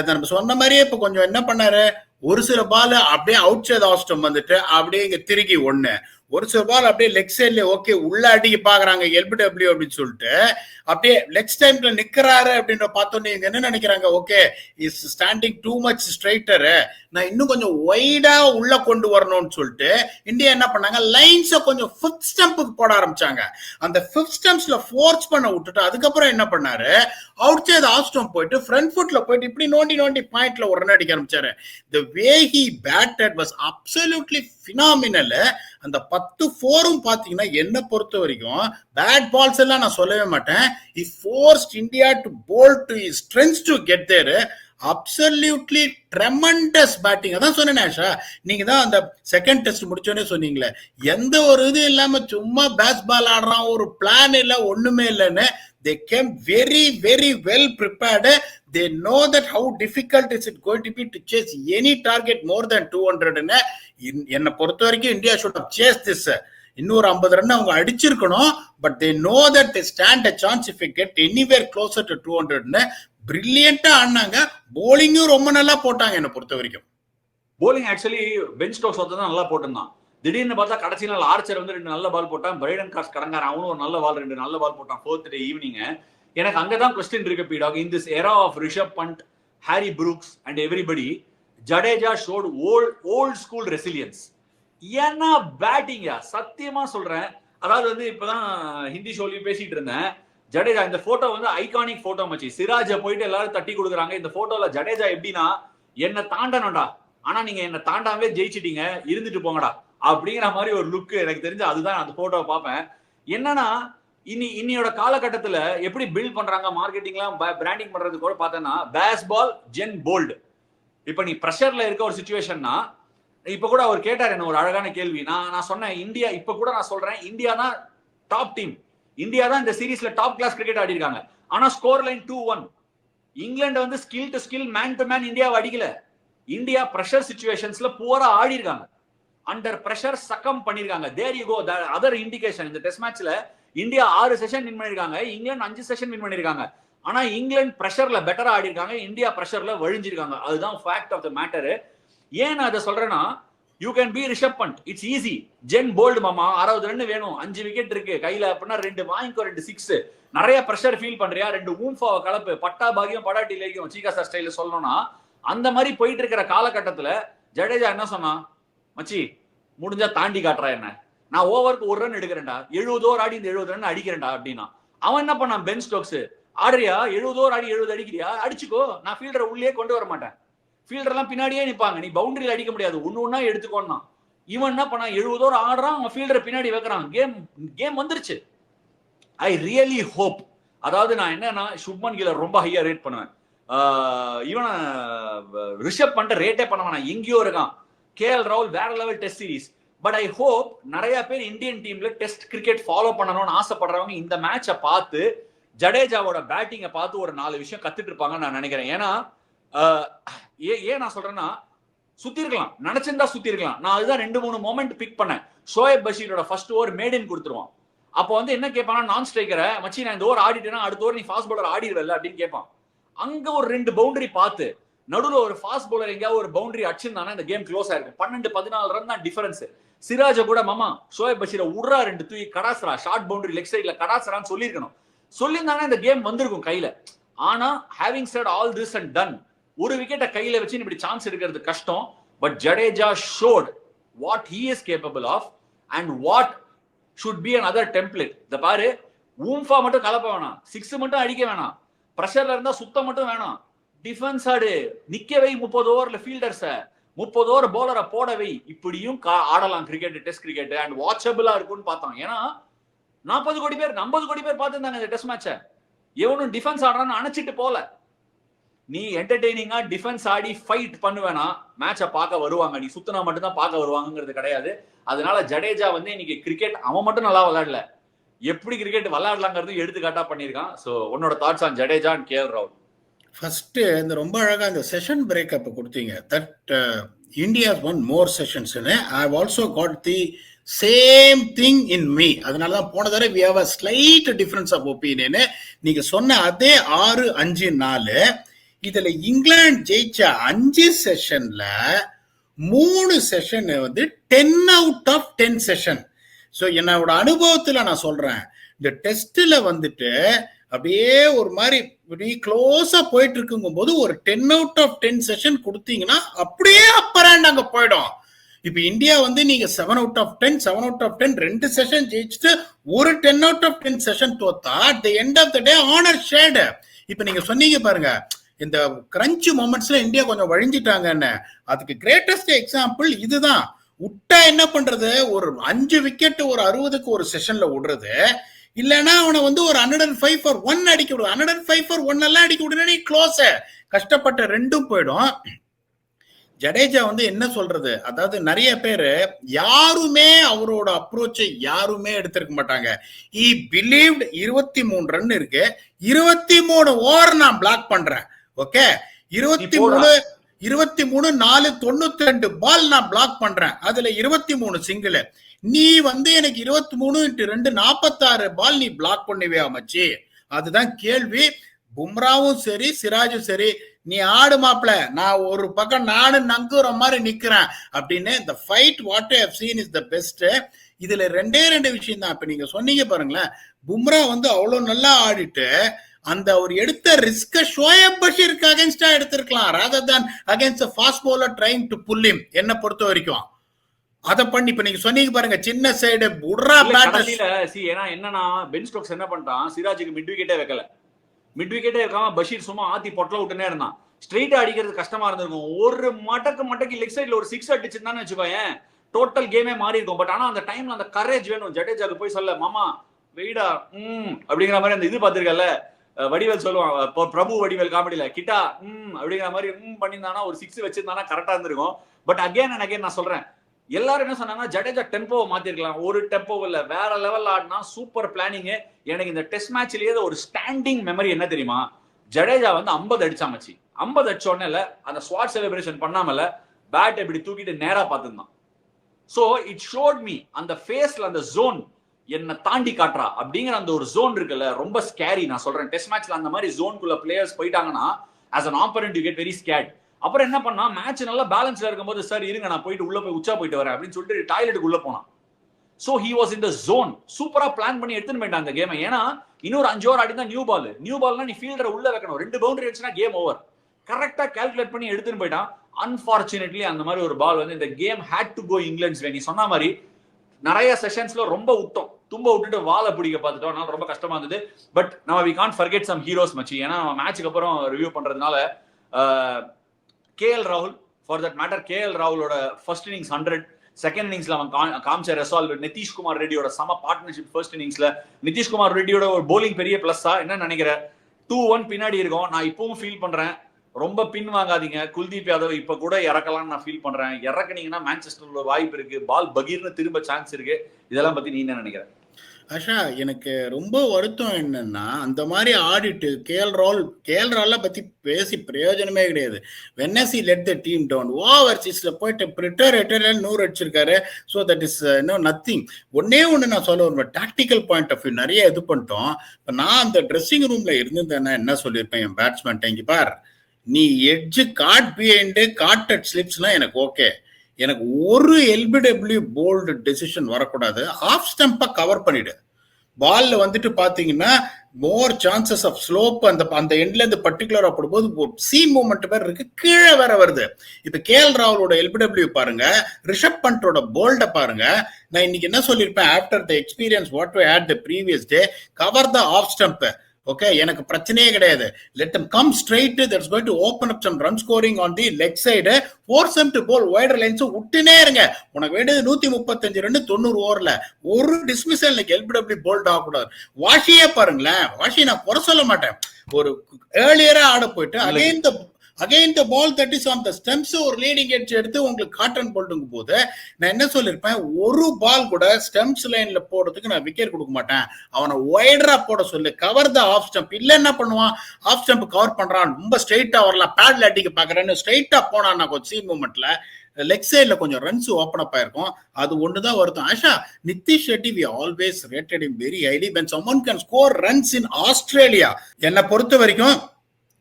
நம்ம சொன்ன மாதிரியே இப்ப கொஞ்சம் என்ன பண்ணாரு, ஒரு சில பால் அப்படியே அவுட் சைட் ஆஸ்டம் வந்துட்டு அப்படியே இங்க திருக்கி ஒண்ணு, ஒரு சில பால் அப்படியே லெக் சைட்ல ஓகே உள்ள அடிக்க பாக்குறாங்க எல்பிடபிள்யூ அப்படின்னு சொல்லிட்டு அப்படியே லெக் டைம்ல நிக்கிறாரு அப்படின்ற பார்த்தோன்னே இவங்க என்ன நினைக்கிறாங்க, okay is standing too much straighter, நான் இன்னும் கொஞ்சம் ஒய்டா உள்ள கொண்டு வரணும்னு சொல்லிட்டு இந்தியா என்ன பண்ணாங்க, லைன்ஸை கொஞ்சம் ஃபிஃப்த் ஸ்டம்புக்கு போட ஆரம்பிச்சாங்க. அந்த ஃபிஃப்த் ஸ்டம்ப்ஸ்ல ஃபோர்ஸ் பண்ண விட்டுட்டு அதுக்கப்புறம் என்ன பண்ணாரு, அவுட் சைட் ஆஃப் ஸ்டம்ப் போயிட்டு ஃப்ரண்ட் ஃபுட்ல போயிட்டு இப்படி நோண்டி பாயிண்ட்ல ஒரு ரன் அடிக்க ஆரம்பிச்சாரு. The way he batted was absolutely phenomenal. அந்த 10-4 பாத்தீங்கன்னா என்ன பொறுத்த வரைக்கும் பேட் பால்ஸ் எல்லாம் நான் சொல்லவே மாட்டேன். He forced India to bowl to his strengths to get there. Absolutely tremendous batting. அதான் சொன்னேன் ஆஷா, நீங்க தான் அந்த செகண்ட் டெஸ்ட் முடிச்சோடனே சொன்னீங்களே, எந்த ஒரு இது இல்லாம சும்மா பேஸ் பால் ஆடுறான், ஒரு பிளான் இல்ல, ஒண்ணுமே இல்லைன்னு. They came very very well prepared. They know that how difficult is it going to be to chase any target more than 200. என்னை பொறுத்த வரைக்கும் India should have chased this. இன்னொரு 50 ரன் அவங்க அடிச்சிருக்கணும். But they know that they stand a chance if they get anywhere closer to 200. பிரில்லியண்டா ஆடினாங்க. போலிங்கும் ரொம்ப நல்லா போட்டாங்க என்னை பொறுத்த வரைக்கும். போலிங் ஆக்சுவலி பென் ஸ்டோக்ஸ் தான் நல்லா போட்டிருந்தான். திடீர்னு பார்த்தா கடைசி நாள் ஆர்ச்சர் வந்து 2 நல்ல பால் போட்டான். பிரைடன் காஸ் கடங்காரன் அவனும் ஒரு நல்ல பால் 2 நல்ல பால் போட்டான் 4th டே ஈவினிங். எனக்கு அங்கதான் கொஸ்டின் இருக்கு பீடாக். In this era of Rishabh Pant, Harry Brooks and everybody, Jadeja showed old school resilience. ஏன்னா பேட்டிங்கா சத்தியமா சொல்றேன். அதாவது வந்து இப்பதான் ஹிந்தி ஷோலையும் பேசிட்டு இருந்தேன். ஜடேஜா இந்த போட்டோ வந்து ஐகானிக் போட்டோ மச்சி. சிராஜ போயிட்டு எல்லாரும் தட்டி கொடுக்குறாங்க. இந்த போட்டோல ஜடேஜா எப்படின்னா, என்ன தாண்டணும்டா, ஆனா நீங்க என்ன தாண்டாமே ஜெயிச்சிட்டீங்க, இருந்துட்டு போங்கடா அப்படிங்கிற மாதிரி ஒரு லுக். எனக்கு தெரிஞ்சு அதுதான் அந்த போட்டோவை பார்ப்பேன். என்னன்னா இன்னியோட காலகட்டத்துல எப்படி பில்ட் பண்றாங்க, மார்க்கெட்டிங்லாம் பிராண்டிங் பண்றது கூட பார்த்தேன்னா பேஸ்பால் ஜென் போல்டு. இப்ப நீ பிரஷர்ல இருக்க ஒரு சிச்சுவேஷன்னா, இப்ப கூட அவர் கேட்டார் என்ன ஒரு அழகான கேள்வி. நான் சொன்னேன் இந்தியா, இப்ப கூட நான் சொல்றேன் இந்தியா தான் டாப் டீம், இந்தியா தான் இந்த சீரீஸ்ல டாப் கிளாஸ் கிரிக்கெட் ஆடி இருக்காங்க. ஆனா ஸ்கோர் லைன் 2-1. இங்கிலாந்து வந்து skill to skill man to man இந்தியாவை அடிக்கல. இந்தியா பிரஷர் சிச்சுவேஷன்ஸ்ல புவரா ஆடி இருக்காங்க, அண்டர் பிரஷர் சக்கம் பண்ணிருக்காங்க. There you go, other indication. இந்த டெஸ்ட் மேட்ச்ல இந்தியா 6 செஷன் வின் பண்ணிருக்காங்க, இங்கிலாந்து 5 செஷன் வின் பண்ணிருக்காங்க. ஆனா இங்கிலாந்து பிரஷர்ல பெட்டரா ஆடி இருக்காங்க, இந்தியா பிரஷர்ல வழிஞ்சிருக்காங்க. அதுதான் ஃபேக்ட் ஆஃப் த மேட்டர். ஏன் நான் அதை சொல்றேன்னா, you can be Rishabh Pant, it's easy. ஜென் போல்டு மாமா 60 ரன் வேணும், 5 விக்கெட் இருக்கு கையில அப்படின்னா 2 வாங்கிக்கோ, 2 6. நிறைய பிரஷர் ஃபீல் பண்றியா, 2 ஊம்ஃபாவை கலப்பு, பட்டா பாகியம் படாட்டி லேக்கும், சீகா சார் ஸ்டைல சொல்லணும்னா அந்த மாதிரி போயிட்டு இருக்கிற காலகட்டத்துல ஜடேஜா என்ன சொன்னா, மச்சி முடிஞ்சா தாண்டி காட்டுறா என்ன, நான் ஓவருக்கு 1 ரன் எடுக்கிறேன்டா, 70 ஓவர் ஆடி இந்த 70 ரன் அடிக்கிறேன்டா அப்படின்னா. அவன் என்ன பண்ணான், பென் ஸ்டோக்ஸ், ஆடுறியா 70 ஓவர் ஆடி 70 அடிக்கிறியா, அடிச்சுக்கோ, நான் ஃபீல்டரை உள்ளே கொண்டு வர மாட்டேன், ஃபீல்டர்லாம் பின்னாடியே நிப்பாங்க, நீ பவுண்டரியில் அடிக்க முடியாது, ஒண்ணு எடுத்துக்கோன்னா. இவன் என்ன பண்ணா, 70 ஓவர் ஆடுறான், அவன் ஃபீல்டரை பின்னாடி வைக்கிறான், கேம் வந்துருச்சு. ஐ ரியலி ஹோப், அதாவது நான் என்னன்னா சுப்மன் கில்லை ரொம்ப ஹையா ரேட் பண்ணுவேன், இவனை ரிஷப் பண்ட ரேட்டே பண்ண வேணாம், எங்கேயோ இருக்கான். கேஎல் ராகுல் வேற level test series. But I hope நிறைய பேர் இந்தியன் டீம்ல டெஸ்ட் கிரிக்கெட் ஃபாலோ பண்ணணும்னு ஆசைப்படுறவங்க இந்த மேட்சை பார்த்து ஜடேஜாவோட பேட்டிங்கை பார்த்து ஒரு 4 விஷயம் கத்துட்டு இருப்பாங்கன்னு நான் நினைக்கிறேன். ஏன்னா ஏன் நான் சொல்றேன்னா, சுத்தி இருக்கலாம், நினைச்சிருந்தா சுத்தி இருக்கலாம். நான் அதுதான் 2-3 மொமெண்ட் பிக் பண்ணேன். ஷோயப் பஷீரோட ஃபர்ஸ்ட் ஓவர் மேடின் கொடுத்துருவான். அப்போ வந்து என்ன கேட்பானா, நான் ஸ்ட்ரைக்கரை, மச்சி நான் இந்த ஓவர் ஆடிட்டேன்னா அடுத்த ஓவர் நீ ஃபாஸ்ட் பவுலர் ஆடிடுவல்ல அப்படின்னு கேட்பான். அங்க ஒரு 2 பவுண்டரி பார்த்து நடுவில் ஒரு ஃபாஸ்ட் பவுலர் எங்கேயாவது ஒரு பவுண்டரி அடிச்சிருந்தானா இந்த கேம் க்ளோஸ் ஆயிருக்கும். 12-14 ரன் தான் டிஃபரன்ஸ். சிராஜ கூட மாமா ஷோயப் பஷீரை உட்ரா 2 தூக்கி கடாசரா, ஷார்ட் பவுண்டரி லெக் சைட்ல கடாசரான்னு சொல்லியிருக்கணும். சொல்லியிருந்தாங்கன்னா இந்த கேம் வந்திருக்கும் கையில. ஆனா having set all this and done, ஒரு விக்கெட்டை கையில வச்சு இப்படி சான்ஸ் எடுக்கிறது கஷ்டம். But Jadeja showed what he is capable of and what should be another template. இந்த பாரு, ஊம்ஃபா மட்டும் கலப்ப வேணாம், 6 மட்டும் அடிக்க வேணாம், பிரஷர்ல இருந்தா சுத்தம் மட்டும் வேணாம், டிஃபென்ஸ் ஆடு, நிக்கவை 30 ஓவர்ல ஃபீல்டர்ஸ, 30 ஓவர் போலரை போடவை, இப்படியும் ஆடலாம் கிரிக்கெட், டெஸ்ட் கிரிக்கெட், அண்ட் வாட்சபிளா இருக்கும்னு பார்த்தோம். ஏன்னா 40 கோடி பேர் 50 கோடி பேர் பார்த்துருந்தாங்க இந்த டெஸ்ட் மேட்சை. எவனும் டிஃபென்ஸ் ஆடுறான்னு அணைச்சிட்டு போல. நீ என்டர்டெய்னிங்கா டிஃபென்ஸ் ஆடி ஃபைட் பண்ணுவேனா மேட்சை பார்க்க வருவாங்க, நீ சுத்தினா மட்டும் தான் பார்க்க வருவாங்கிறது கிடையாது. அதனால ஜடேஜா வந்து இன்னைக்கு கிரிக்கெட் அவன் மட்டும் நல்லா விளையாடல, எப்படி கிரிக்கெட் விளையாடலாங்கிறது எடுத்துக்காட்டா பண்ணியிருக்கான். ஸோ உன்னோட thoughts on Jadeja and KL ராகுல்? ஃபர்ஸ்ட் இந்த ரொம்ப அழகா இந்த செஷன் பிரேக்கப் கொடுத்தீங்க. That India won more sessions. I have also got the same thing in me. அதனால தான் போன தடவை we have a slight difference of opinion. நீங்க சொன்ன அதே 6-5-4 இதுல இங்கிலாந்து ஜெயிச்ச 5 செஷன்ல 3 செஷன் வந்து 10 out of 10 செஷன். ஸோ என்னோட அனுபவத்துல நான் சொல்றேன், இந்த டெஸ்ட்ல வந்துட்டு அப்படியே ஒரு மாதிரி க்ளோஸா போயிட்டு இருக்குங்கும் போது ஒரு 10 out of 10 செஷன் கொடுத்தீங்கன்னா அப்படியே அப்பர் ஹேண்ட் அங்க போயிடும். இப்ப இந்தியா வந்து நீங்க 7 out of 10 7 out of 10 2 session ஜெயிச்சுட்டு ஒரு 10 out of 10 செஷன் தோத்தா at the end of the day honor shared. இப்ப நீங்க சொன்னீங்க பாருங்க, இந்த கிரன்ச் மொமெண்ட்ஸ்ல இந்தியா கொஞ்சம் வழிஞ்சிட்டாங்கன்னு, அதுக்கு கிரேட்டஸ்ட் எக்ஸாம்பிள் இதுதான். விட்டா என்ன பண்றது, ஒரு 5 விக்கெட் ஒரு 60க்கு ஒரு செஷன்ல விடுறது, இல்லைன்னா அவனை வந்து ஒரு 105 for 1 அடிக்க விடுவோம். 105 for 1 எல்லாம் அடிக்க விடுனா க்ளோஸ், கஷ்டப்பட்ட 2ம் போயிடும். ஜடேஜா வந்து என்ன சொல்றது, அதாவது நிறைய பேரு யாருமே அவரோட அப்ரோச்சை யாருமே எடுத்திருக்க மாட்டாங்க. he believed 23 ரன் இருக்கு, 23 ஓவர் நான் பிளாக் பண்றேன், ஓகே 23 4 92 பால் நான் பிளாக் பண்றேன், அதுல 23 சிங்கிள். நீ வந்து எனக்கு 23x2 46 பால் நீ பிளாக் பண்ணுவியா மச்சி? அதுதான் கேள்வி. பும்ராவும் சரி சிராஜும் சரி, நீ ஆடு மாப்ள, நான் ஒரு பக்கம் நானும் நங்குற மாதிரி நிக்கிறேன் அப்படின்னு. இந்த fight what I have seen is the best. இதுல 2 விஷயம் தான். இப்ப நீங்க சொன்னீங்க பாருங்களேன், பும்ரா வந்து அவ்வளவு நல்லா ஆடிட்டு அந்த அவர் எடுத்த ரிஸ்க ஷோயப் பஷீருக்கு அகைன்ஸ்டா எடுத்திருக்கலாம், ராதர் தான் against fast bowler trying to pull him. என்ன பொறுத்த வரைக்கும் அத பண்ணி இப்ப நீங்க சொன்னீங்க பாருங்க, சின்ன சைடு புட்ரா பேட்டர்ல ஏன்னா என்னன்னா பென் ஸ்டோக்ஸ் என்ன பண்றான், சிராஜுக்கு மிட் விக்கெட்டே வைக்கல, மிட் விக்கெட்டே வைக்காம பஷீர் சும்மா ஆத்தி பொட்டல விட்டுனே இருந்தான். ஸ்ட்ரெயிட்டா அடிக்கிறது கஷ்டமா இருந்திருக்கும். ஒரு மடக்கு லெக் சைட்ல ஒரு 6 அடிச்சிருந்தான்னு வச்சுக்கோயேன், டோட்டல் கேமே மாறி இருக்கும். பட் ஆனா அந்த டைம்ல அந்த கரேஜ் வேணும். ஜடேஜாக்கு போய் சொல்ல, மாமா வெயிடா அப்படிங்கிற மாதிரி அந்த இது பாத்திருக்கல, வடிவேல் சொல்லுவான், பிரபு வடிவேல் காமெடியில கிட்டா அப்படிங்கிற மாதிரி பண்ணியிருந்தானா ஒரு 6 வச்சிருந்தானா கரெக்டா இருந்திருக்கும். பட் அகைன் அண்ட் அகைன் நான் சொல்றேன், எல்லாரும் என்ன சொன்னாங்க, ஜடேஜா டெம்போவை மாத்திருக்கலாம். ஒரு டெம்போ இல்ல, வேற லெவல் ஆடினா சூப்பர் பிளானிங். எனக்கு இந்த டெஸ்ட் மேட்ச்லயே ஒரு ஸ்டாண்டிங் மெமரி என்ன தெரியுமா, ஜடேஜா வந்து 50 அடிச்சா மச்சி. 50 அடிச்ச உடனே அந்த ஸ்வாட் செலிப்ரேஷன் பண்ணாமல பேட் இப்படி தூக்கிட்டு நேரா பார்த்துருந்தான். சோ இட் ஷோட் மீ அந்த ஃபேஸ்ல அந்த ஜோன் என்ன தாண்டி காட்டுறா அப்படிங்கிற அந்த ஒரு ஜோன் இருக்குல்ல, ரொம்ப ஸ்கேரி. நான் சொல்றேன், டெஸ்ட் மேட்ச்ல அந்த மாதிரி ஜோனுக்குள்ள பிளேயர்ஸ் போயிட்டாங்கன்னா as an opponent you get very scared. அப்புறம் என்ன பண்ணா, மேட்ச் நல்லா பேலன்ஸ்ல இருக்கும்போது சார் இருங்க நான் போயிட்டு உள்ள போய் உச்சா போயிட்டு வரேன் அப்படின்னு சொல்லிட்டு டாய்லெட்டுக்கு உள்ள போனான். So he was in the zone. சூப்பரா பிளான் பண்ணி எடுத்துட்டு போயிட்டான் அந்த கேமை. ஏன்னா இன்னொரு 5 ஓவர் ஆடி தான் நியூ பால்னா நீ ஃபீல்டரை உள்ள வைக்கணும், 2 பவுண்டரி அடிச்சுனா கேம் ஓவர். கரெக்டா கால்குலேட் பண்ணி எடுத்துட்டு போயிட்டான். அன்பார்ச்சுனேட்லி அந்த மாதிரி ஒரு பால் வந்து இந்த game had to go England's way. நீ சொன்ன மாதிரி நிறைய செஷன்ஸ்ல ரொம்ப விட்டோம், தும்ப விட்டுட்டு வாழை பிடிக்க பார்த்துட்டோம். அதனால ரொம்ப கஷ்டமா இருந்தது. பட் நம்ம we can't forget some heroes மச்சி. ஏன்னா மேட்சுக்கு அப்புறம் ரிவ்யூ பண்றதுனால கேஎல் ராகுல், ஃபார் தட் மேட்டர் கேஎல் ராகுலோட ஃபர்ஸ்ட் இன்னிங்ஸ் 100, செகண்ட் இன்னிங்ஸ்ல அவன் காமிச்ச ரெசால்வ், நிதிஷ்குமார் ரெட்டியோட சம பார்ட்னர்ஷிப் ஃபர்ஸ்ட் இன்னிங்ஸ்ல. நிதிஷ்குமார் ரெட்டியோட ஒரு போலிங் பெரிய பிளஸ்ஸா என்ன நினைக்கிற? 2-1 பின்னாடி இருக்கும். நான் இப்பவும் ஃபீல் பண்றேன், ரொம்ப பின் வாங்காதீங்க. குல்தீப் யாதவ் இப்ப கூட இறக்கலாம்னு நான் ஃபீல் பண்றேன். இறக்குனீங்கன்னா மான்செஸ்டர்ல வாய்ப்பு இருக்கு, பால் பகீர்னு திரும்ப சான்ஸ் இருக்கு. இதெல்லாம் பத்தி நீ என்ன நினைக்கிற? ஆஷா, எனக்கு ரொம்ப வருத்தம் என்னன்னா, அந்த மாதிரி ஆடிட்டு கேஎல் ரால பத்தி பேசி பிரயோஜனமே கிடையாது. வென்னசி லெட் த டீம் டவுன். ஓவர்சீஸ்ல போயிட்டு பிரிட்டர் 100 அடிச்சிருக்காரு. So that is nothing. ஒன்னே ஒன்று நான் சொல்ல வருவேன், டாக்டிக்கல் பாயிண்ட் ஆஃப் வியூ நிறைய இது பண்ணிட்டோம். இப்போ நான் அந்த ட்ரெஸ்ஸிங் ரூம்ல இருந்திருந்தேன்னா என்ன சொல்லியிருப்பேன் என் பேட்ஸ்மேன், இங்க பார், நீ எட்ஜு காட் பிஹைண்டு காட்டட் ஸ்லிப்ஸ்லாம் எனக்கு ஓகே, எனக்கு ஒரு எல்பிடபிள்யூ போல்டு டெசிஷன் வரக்கூடாது. ஆஃப் ஸ்டம்பா கவர் பண்ணிடு. பால்ல வந்துட்டு பாத்தீங்கன்னா மோர் சான்சஸ் ஆஃப் ஸ்லோப் அந்த எண்ட்ல இருந்து பர்டிகுலரா போடும்போது சி மூவ்மெண்ட் வேற இருக்கு, கீழே வேற வருது. இப்ப கேஎல் ராகுலோட எல்பிடபிள்யூ பாருங்க, ரிஷப் பண்டோட போல்ட பாருங்க. நான் இன்னைக்கு என்ன சொல்லியிருப்பேன், after the experience what we had the previous day, cover the off stump. Okay, எனக்கு பிரச்சனையே கிடையாது. Let them come straight. That's going to open up some run scoring on the leg side. Force them to bowl wider lines. விட்டுனே இருங்க. உனக்கு வேண்டியது 135 run 90 ஓவர்ல. ஒரு dismissal LBW bolt ஆகக்கூடாது. வாஷியே பாருங்களேன், வாஷி நான் குறை சொல்ல மாட்டேன். ஒரு ஏர்லியரா ஆட போயிட்டு again the ball that is on the stumps ஒரு லீடிங் எட்ஜ் எடுத்து உங்களுக்கு காட்டன் போல்டுங்க போது நான் என்ன சொல்லியிருப்பேன், ஒரு பால் கூட ஸ்டெம்ஸ் லைன்ல போடுறதுக்கு நான் விக்கெட் கொடுக்க மாட்டேன். அவனை ஒய்டரா போட சொல்லு, கவர் த ஆஃப் ஸ்டம்ப். இல்ல என்ன பண்ணுவான், ஆஃப் ஸ்டம்ப் கவர் பண்றான், ரொம்ப ஸ்ட்ரெயிட்டா வரலாம், பேட்ல அடிக்க பாக்குறேன்னு ஸ்ட்ரெயிட்டா போனான் கொஞ்சம் சி மூமெண்ட்ல லெக் சைட்ல கொஞ்சம் ரன்ஸ் ஓப்பன் அப் ஆயிருக்கும். அது ஒண்ணுதான் வருத்தம். Asha, Nitish Reddy we always rated him very highly when someone can score runs in Australia. என்னை பொறுத்த வரைக்கும்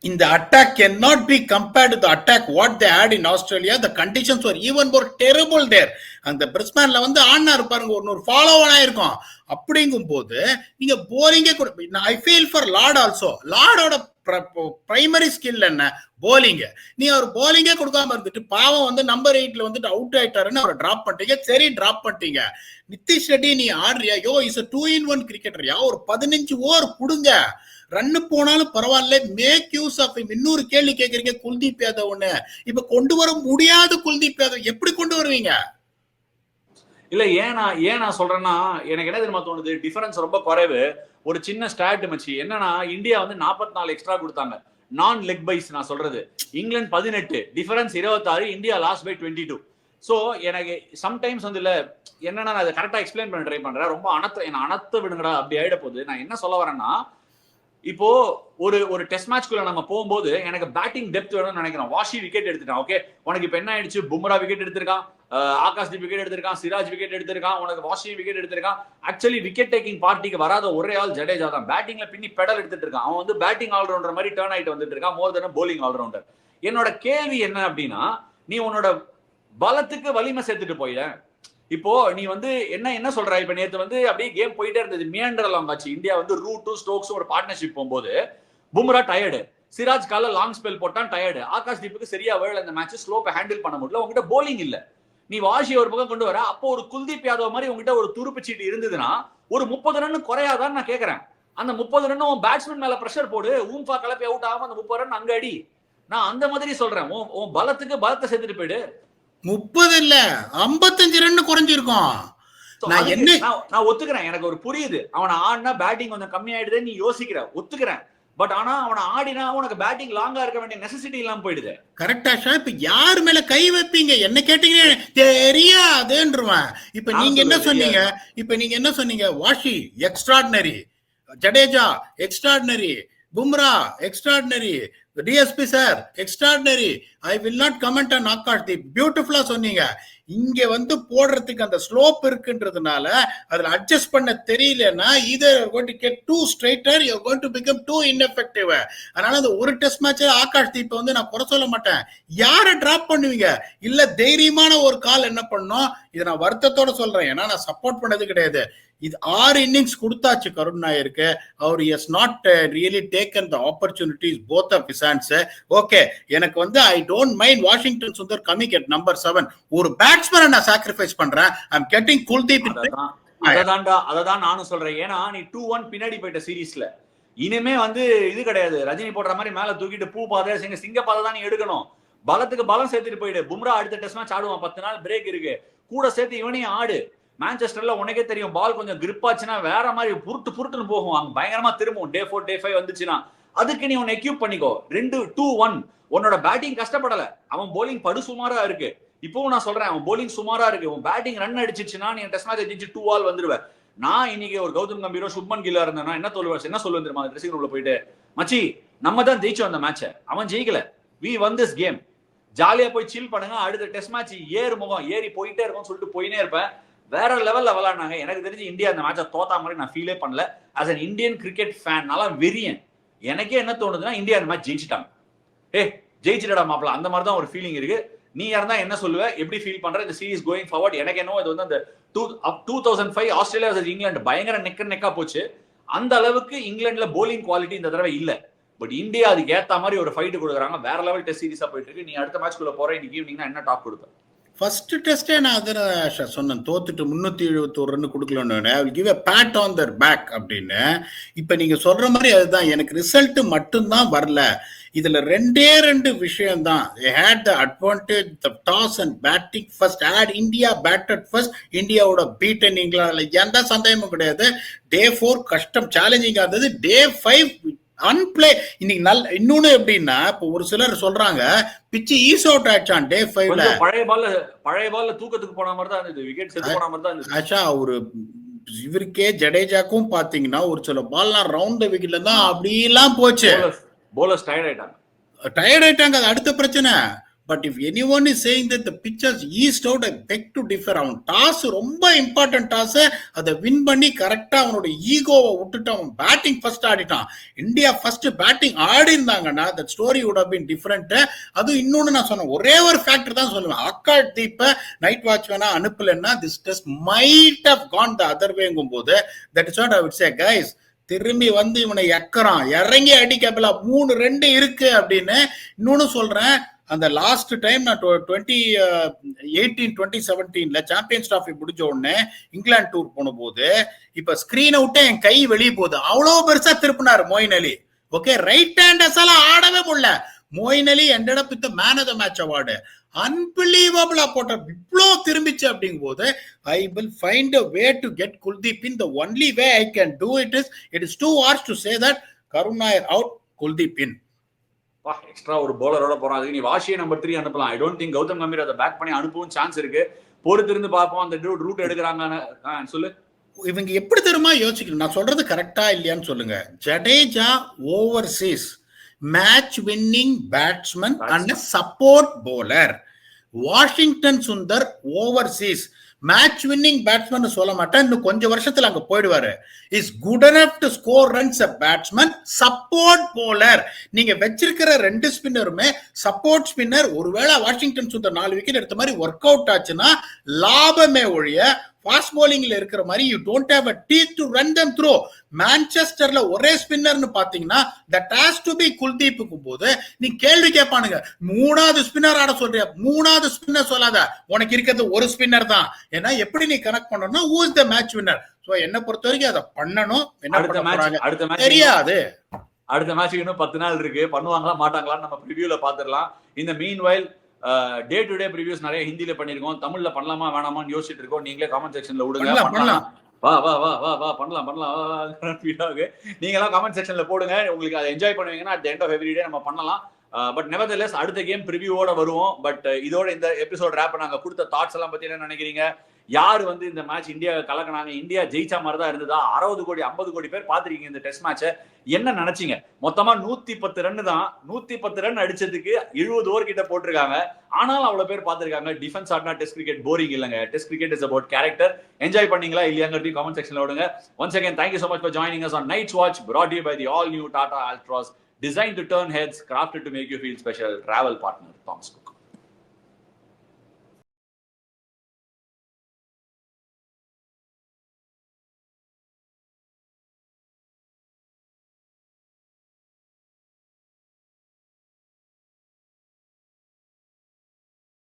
இந்த attack cannot be compared to the attack what they had in Australia. The conditions were even more terrible there. அந்த பிரிஸ்பேன்ல வந்து ஆனா இருப்பாருங்க, ஒரு follow ஆனா இருக்கும். அப்படிங்கும் போது நீங்க போலிங்கே I feel for Lord also. லார்டோட பிரைமரி ஸ்கில் என்ன, போலிங்க. நீ அவர் போலிங்கே கொடுக்காம இருந்துட்டு பாவம் வந்து நம்பர் 8ல வந்துட்டு அவுட் ஆயிட்டாருன்னு அவரை டிராப் பண்ணிட்டீங்க. சரி, டிராப் பண்ணிட்டீங்க. நிதிஷ் ரெட்டி நீ ஆடுறியா, யோ இஸ் a 2-in-1 கிரிக்கெட்டர்யா, ஒரு 15 ஓவர் கொடுங்க, ரன்னு போனாலும் பரவாயில்ல, மேக் யூஸ் ஆஃப். இன்னொரு கேள்வி கேட்கறீங்க குல்தீப் யாதவ் ஒண்ணு, இப்ப கொண்டு வர முடியாது. குல்தீப் யாதவ் எப்படி கொண்டு வருவீங்க? இல்ல, ஏன் நான் சொல்றேன்னா, எனக்கு என்ன தெரியுமா தோணுது, டிஃபரன்ஸ் ரொம்ப குறைவு. ஒரு சின்ன ஸ்டாட் மச்சி, என்னன்னா இந்தியா வந்து 44 எக்ஸ்ட்ரா கொடுத்தாங்க, நான் லெக் பைஸ் நான் சொல்றது. England 18, difference 26, India last by 22. So எனக்கு சம்டைம்ஸ் வந்து இல்ல என்னன்னா, நான் அதை கரெக்டா எக்ஸ்பிளைன் பண்ண ட்ரை பண்றேன். ரொம்ப அனத்த விடுங்கடா அப்படி ஆயிட போகுது. நான் என்ன சொல்ல வரேன்னா, இப்போ ஒரு டெஸ்ட் மேட்ச்க்குள்ள நம்ம போகும்போது எனக்கு பேட்டிங் டெப்த் வேணும்னு நினைக்கிறோம். வாஷி விக்கெட் எடுத்துட்டான், ஓகே, உனக்கு இப்ப என்ன ஆயிடுச்சு, பும்ரா விக்கெட் எடுத்திருக்கான், ஆகாஷ்தீப் விக்கெட் எடுத்திருக்கான், சிராஜ் விக்கெட் எடுத்திருக்கான், உனக்கு வாஷி விக்கெட் எடுத்திருக்கான். ஆக்சுவலி விக்கெட் டேக்கிங் பார்ட்டிக்கு வராத ஒரே ஆள் ஜடேஜா தான். பேட்டிங்ல பின்னி பெடல் எடுத்துட்டு இருக்கான். அவன் வந்து பேட்டிங் ஆல்ரவுண்டர் மாதிரி டர்ன் ஆயிட்டு வந்துட்டு இருக்கான், மோர் தென் போலிங் ஆல்ரவுண்டர். என்னோட கேள்வி என்ன அப்படின்னா, நீ உன்னோட பலத்துக்கு வலிமை சேர்த்துட்டு போயிட. இப்போ நீ வந்து என்ன சொல்ற, இப்ப நேத்து வந்து அப்படியே கேம் போயிட்டே இருந்தது, மியாண்டர்லாம் ஆச்சு. இந்தியா வந்து ரூட் ஸ்டோக்ஸ் ஒரு பார்ட்னர்ஷிப் போகும்போது பும்ரா டயர்டு, சிராஜ் கால லாங் ஸ்பெல் போட்டான் டயர்டு, ஆகாஷ் தீப்புக்கு சரியா வேலை இந்த மேட்ச் ஸ்லோப்பை ஹேண்டில் பண்ண முடியல. உங்ககிட்ட போலிங் இல்ல, நீ வாஷி ஒரு பக்கம் கொண்டு வர. அப்போ ஒரு குல்தீப் யாதவ் மாதிரி உங்ககிட்ட ஒரு துருப்பு சீட்டு இருந்ததுன்னா ஒரு 30 ரன் குறையாதான்னு நான் கேட்கறேன். அந்த 30 ரன் பேட்ஸ்மேன் மேல பிரஷர் போடு, ஊம்பா கலப்பி அவுட் ஆகாம அந்த 30 ரன் அங்க அடி. நான் அந்த மாதிரி சொல்றேன், உன் பலத்துக்கு பலத்தை சேர்த்துட்டு போயிடு. 30 இல்ல 55 ரன் குறைஞ்சிருக்கும். நான் ஒத்துக்கிறேன், எனக்கு ஒரு புரியுது. அவனை ஆடினா பேட்டிங் கொஞ்சம் கம்மி ஆயிடுது நீ யோசிக்கிற, ஒத்துக்கிறேன். பட் ஆனா அவனை ஆடினா உனக்கு பேட்டிங் லாங்கா இருக்க வேண்டிய நெசசிட்டி இல்லாம போயிடுது. கரெக்டா? இப்ப யாரு மேல கை வைப்பீங்க என்ன கேட்டீங்க, தெரியாதுன்றுவேன். இப்ப நீங்க என்ன சொன்னீங்க, washi extraordinary, Jadeja extraordinary, Bumrah, extraordinary. DSP sir extraordinary. I will not comment on Akashdeep. பியூட்டிஃபுல்லா சொன்னீங்க. இங்க வந்து போடுறதுக்கு அந்த ஸ்லோப் இருக்குன்றதுனால அதுல அட்ஜஸ்ட் பண்ண தெரியலன்னா either you're going to get too straighter, you're going to become too ineffective. அதனால அந்த ஒரு டெஸ்ட் மேட்ச் ஆகாஷ்தீப் வந்து நான் குறை சொல்ல மாட்டேன். யாரை டிராப் பண்ணுவீங்க? இல்ல தைரியமான ஒரு கால் என்ன பண்ணும்? இதை நான் வருத்தத்தோட சொல்றேன், ஏன்னா நான் சப்போர்ட் பண்ணது கிடையாது. இது 6 இன்னிங்ஸ் கொடுத்தாச்சு கருண் நாயருக்கு. அவர் has not really taken the opportunities both of his hands. Okay, எனக்கு வந்து I don't mind Washington Sundar coming at number 7. ஒரு பேட்ஸ்மேனை நான் சாக்ரிஃபைஸ் பண்றேன். ஐ அம் கெட்டிங் குல்தீப். அததான் நானும் சொல்றேன். ஏன்னா நீ 2-1 பின்னாடி போயிட்ட சீரீஸ்ல. இனிமே வந்து இது கிடையாது, ரஜினி போடுற மாதிரி மேல தூக்கிட்டு பூ பாதை சிங்க பாதை தான் நீ எடுக்கணும். பலத்துக்கு பலம் சேர்த்துட்டு போயிடு. பும்ரா அடுத்த டெஸ்ட் மேட்ச் ஆடுவான், 10 நாள் பிரேக் இருக்கு, கூட சேர்த்து இவனையும் ஆடு. மான்செஸ்டர்ல உனக்கே தெரியும், பால் கொஞ்சம் கிரிப் ஆச்சுன்னா வேற மாதிரி புருட்டுன்னு போகும், அங்க பயங்கரமா திரும்பும். டே 4 டே 5 வந்துச்சுன்னா அதுக்கு நீ உன்னை எக்யூப் பண்ணிக்கோ. 2-2-1 உன்னோட பேட்டிங் கஷ்டப்படல, அவன் போலிங் படு சுமாரா இருக்கு. இப்பவும் நான் சொல்றேன், அவன் போலிங் சுமாரா இருக்கு. உன் பேட்டிங் ரன் அடிச்சிச்சுன்னா நீ டெஸ்ட் மேட்ச் ஜெயிச்சு 2-all வந்துருவேன். நான் இன்னைக்கு ஒரு கௌதம் கம்பீரோ சுப்மன் கில்லா இருந்தேன்னா என்ன சொல்லுவேன் தெரியுமா? ட்ரெஸ்ஸிங் ரூம்ல போயிட்டு, மச்சி நம்ம தான் ஜெயிச்சோம் அந்த மேட்சை, அவன் ஜெயிக்கல, வி won this game, ஜாலியா போய் சில் பண்ணுங்க, அடுத்த டெஸ்ட் மேட்ச் ஏறி போயிட்டே இருக்கும் சொல்லிட்டு போயினே இருப்பேன். வேற லெவல்ல விளையாடினாங்க. எனக்கு தெரிஞ்சு இந்தியா அந்த மேட்சை தோத்தா மாதிரி நான் ஃபீலே பண்ணல. As an Indian cricket fan நல்லா வெறியன். எனக்கே என்ன தோணுதுன்னா, இந்தியா அந்த மேட்ச் ஜெயிச்சிட்டாங்க, ஜெயிச்சிட்டா மாப்பிள, அந்த மாதிரி தான் ஒரு ஃபீலிங் இருக்கு. நீ யாருந்தா என்ன சொல்லுவ, எப்படி ஃபீல் பண்ற இந்த சீரிஸ் கோயிங் ஃபார்வர்ட்? எனக்கு என்ன, இது வந்து அந்த 2005 ஆஸ்திரேலியா வர்சஸ் இங்கிலாந்து பயங்கர நெக்கா போச்சு. அந்த அளவுக்கு இங்கிலாந்துல போலிங் குவாலிட்டி இந்த தடவை இல்ல. பட் இந்தியா அதுக்கு ஏத்த மாதிரி ஒரு ஃபைட் கொடுக்குறாங்க. வேற லெவல் டெஸ்ட் சீரிஸா போயிட்டு இருக்கு. நீ அடுத்த மேட்ச்க்குள்ள போற இன்னைக்கு ஈவினிங்னா என்ன டாப் கொடுப்ப? ஃபர்ஸ்ட் டெஸ்டே நான் அதை சொன்னேன், தோத்துட்டு 371 ரன் கொடுக்கலன்னு. I will give a pat on their back அப்படின்னு. இப்ப நீங்க சொல்ற மாதிரி அதுதான், எனக்கு ரிசல்ட் மட்டும்தான் வரல. இதுல 2 விஷயம் தான். they had the advantage, the toss and batting first. had India batted first, இந்தியாவோட பீட்டன் இங்கிலாந்துல எந்த சந்தேகமும் கிடையாது. டே 4 கஷ்டம், சேலஞ்சிங்கா இருந்தது. டே 5 அன்பிளே. இன்னைக்கு இன்னொன்னு எப்படின்னா, இப்போ ஒரு சிலர் சொல்றாங்க பிச்சு ஈஸ் அவுட் ஆயிடுச்சான் டே 5ல. பழைய பால்ல தூக்கத்துக்கு போன மாதிரி தான் இருந்தது, விக்கெட் செத்து போன மாதிரி தான் இருந்தது. ஆச்சா, ஒரு இவருக்கே ஜடேஜாக்கும் பாத்தீங்கன்னா ஒரு சில பால்லாம் ரவுண்ட் விக்கெட்ல தான் அப்படிலாம் போச்சு. போலர்ஸ் டயர்ட் ஆயிட்டாங்க, அது அடுத்த பிரச்சனை. But if anyone is saying that the pitch has eased out, I beg to differ. அவன் டாஸ் ரொம்ப இம்பார்ட்டன்ட் டாஸ், அதை வின் பண்ணி கரெக்டா அவனோட ஈகோவை விட்டுட்டு அவன் பேட்டிங் ஃபர்ஸ்ட் ஆடிட்டான். இந்தியா ஃபர்ஸ்ட் பேட்டிங் ஆடி இருந்தாங்கன்னா that story would have been different. அது இன்னொன்னு நான் சொன்னேன், ஒரே ஒரு ஃபேக்டர் தான் சொல்லுவேன், ஆகாஷ்தீப்பை நைட் வாட்ச்மேனா அனுப்பலன்னா this test might have gone the other way-ங்கும் போது that is what I would say, guys. திரும்பி வந்து இவனை இறங்கி அடிக்கல, 3-2 இருக்கு அப்படின்னு. இன்னொன்னு சொல்றேன், அந்த லாஸ்ட் டைம் நான் 2018-2017 சாம்பியன்ஸ் டிராஃபி முடிஞ்ச உடனே இங்கிலாந்து டூர் போன போது, இப்ப ஸ்கிரீனை விட்டு என் கை வெளியே போகுது, அவ்வளவு பெருசா திருப்பினாரு மொயின் அலி. ஓகே, ரைட் ஹேண்டர்ஸ் எல்லாம் ஆடவே முடியல. மொயின் அலி ended up with the man of the match award. அன்பிலீவபிளா போட்ட, இவ்வளோ திரும்பிச்சு அப்படிங்கும் போது I will find a way to get Kuldeep in. The only way I can do it is too harsh to say that Karun Nair out, Kuldeep in. Extra ஒரு போலரோட போறான், அதுக்கு நீ வாஷியை நம்பர் 3 அனுப்பலாம். I don't think Gautam Gambhir அதை back பண்ணி அனுப்பவும் சான்ஸ் இருக்கு. பொறுத்திருந்து பார்ப்போம் அந்த ரூட் எடுக்கிறாங்க. சொல்லு, இவங்க எப்படி தெரியுமா யோசிக்கணும், நான் சொல்றது கரெக்டா இல்லையான்னு சொல்லுங்க. Jadeja Overseas match winning batsman and support bowler. Washington Sundar Overseas match winning batsman சொல்ல மாட்டேன், இன்னும் கொஞ்சம் வருஷத்துல அங்க போயிடுவாரு. Is good enough to score runs a batsman, support bowler. நீங்க வச்சிருக்கிற 2 ஸ்பின்னருமே சப்போர்ட் ஸ்பின்னர். ஒருவேளை வாஷிங்டன் சுந்தர் 4 விக்கெட் எடுத்த மாதிரி ஒர்க் அவுட் ஆச்சுன்னா லாபமே ஒழிய ஃபாஸ்ட் போலிங்ல இருக்கிற மாதிரி you don't have a teeth to run them through. மான்செஸ்டர்ல ஒரே ஸ்பின்னர்னு பாத்தீங்கன்னா that has to be குல்தீப்புக்கும் போது நீ கேள்வி கேட்பானுங்க, 3வது ஸ்பின்னர் ஆட சொல்றியா? 3வது ஸ்பின்னர் சொல்லாத, உனக்கு இருக்கிறது ஒரு ஸ்பின்னர் தான். ஏன்னா எப்படி நீ கனெக்ட் பண்ணணும்னா who is the match winner? So என்ன பொறுத்த வரைக்கும் அதை பண்ணணும். என்ன பண்ண போறாங்க தெரியாது. அடுத்த மேட்ச் இன்னும் 10 நாள் இருக்கு, பண்ணுவாங்களா மாட்டாங்களான்னு நம்ம ப்ரிவியூல பாத்துடலாம். இந்த meanwhile day to day previous நிறைய ஹிந்தில பண்ணிருக்கோம், தமிழ்ல பண்ணலாமா வேணாமான்னு யோசிச்சுட்டு இருக்கோம். நீங்களே கமெண்ட் செக்ஷன்ல விடுங்க. பண்ணலாம். நீங்க எல்லாம் கமெண்ட் செக்ஷன்ல போடுங்க, உங்களுக்கு அதை என்ஜாய் பண்ணுவீங்கன்னா at the end of every day நம்ம பண்ணலாம். பட் நெவர்தெல்லெஸ் அடுத்த கேம் ப்ரிவியூவோட வருவோம். பட் இதோட இந்த எபிசோட் ரேப் நாங்க கொடுத்த தாட்ஸ் எல்லாம் பத்தி என்ன நினைக்கிறீங்க? யாரு வந்து இந்த மேட்ச் இந்தியா கலக்கினாங்க, இந்தியா ஜெயிச்ச மாதிரி தான் இருந்ததா, 60 கோடி 50 கோடி பேர் பாத்திருக்கீங்க இந்த டெஸ்ட் மேட்ச. என்ன நினைச்சீங்க? மொத்தமா 110 ரன் தான். 110 ரன் அடிச்சதுக்கு 70 ஓவர் கிட்ட போட்டிருக்காங்க. ஆனாலும் அவ்வளவு பேர் பாத்திருக்காங்க. டிஃபென்ஸ் ஆடினா டெஸ்ட் கிரிக்கெட் போரிங் இல்லங்க. Test cricket is about character. Enjoy பண்ணீங்களா இல்லையாங்கிறதையும் கமெண்ட் செக்ஷன்ல விடுங்க. Once again thank you so much for joining us on Night's Watch, brought to you by the all new Tata Altroz, designed to turn heads, crafted to make you feel special. Travel partner Thomas Cook.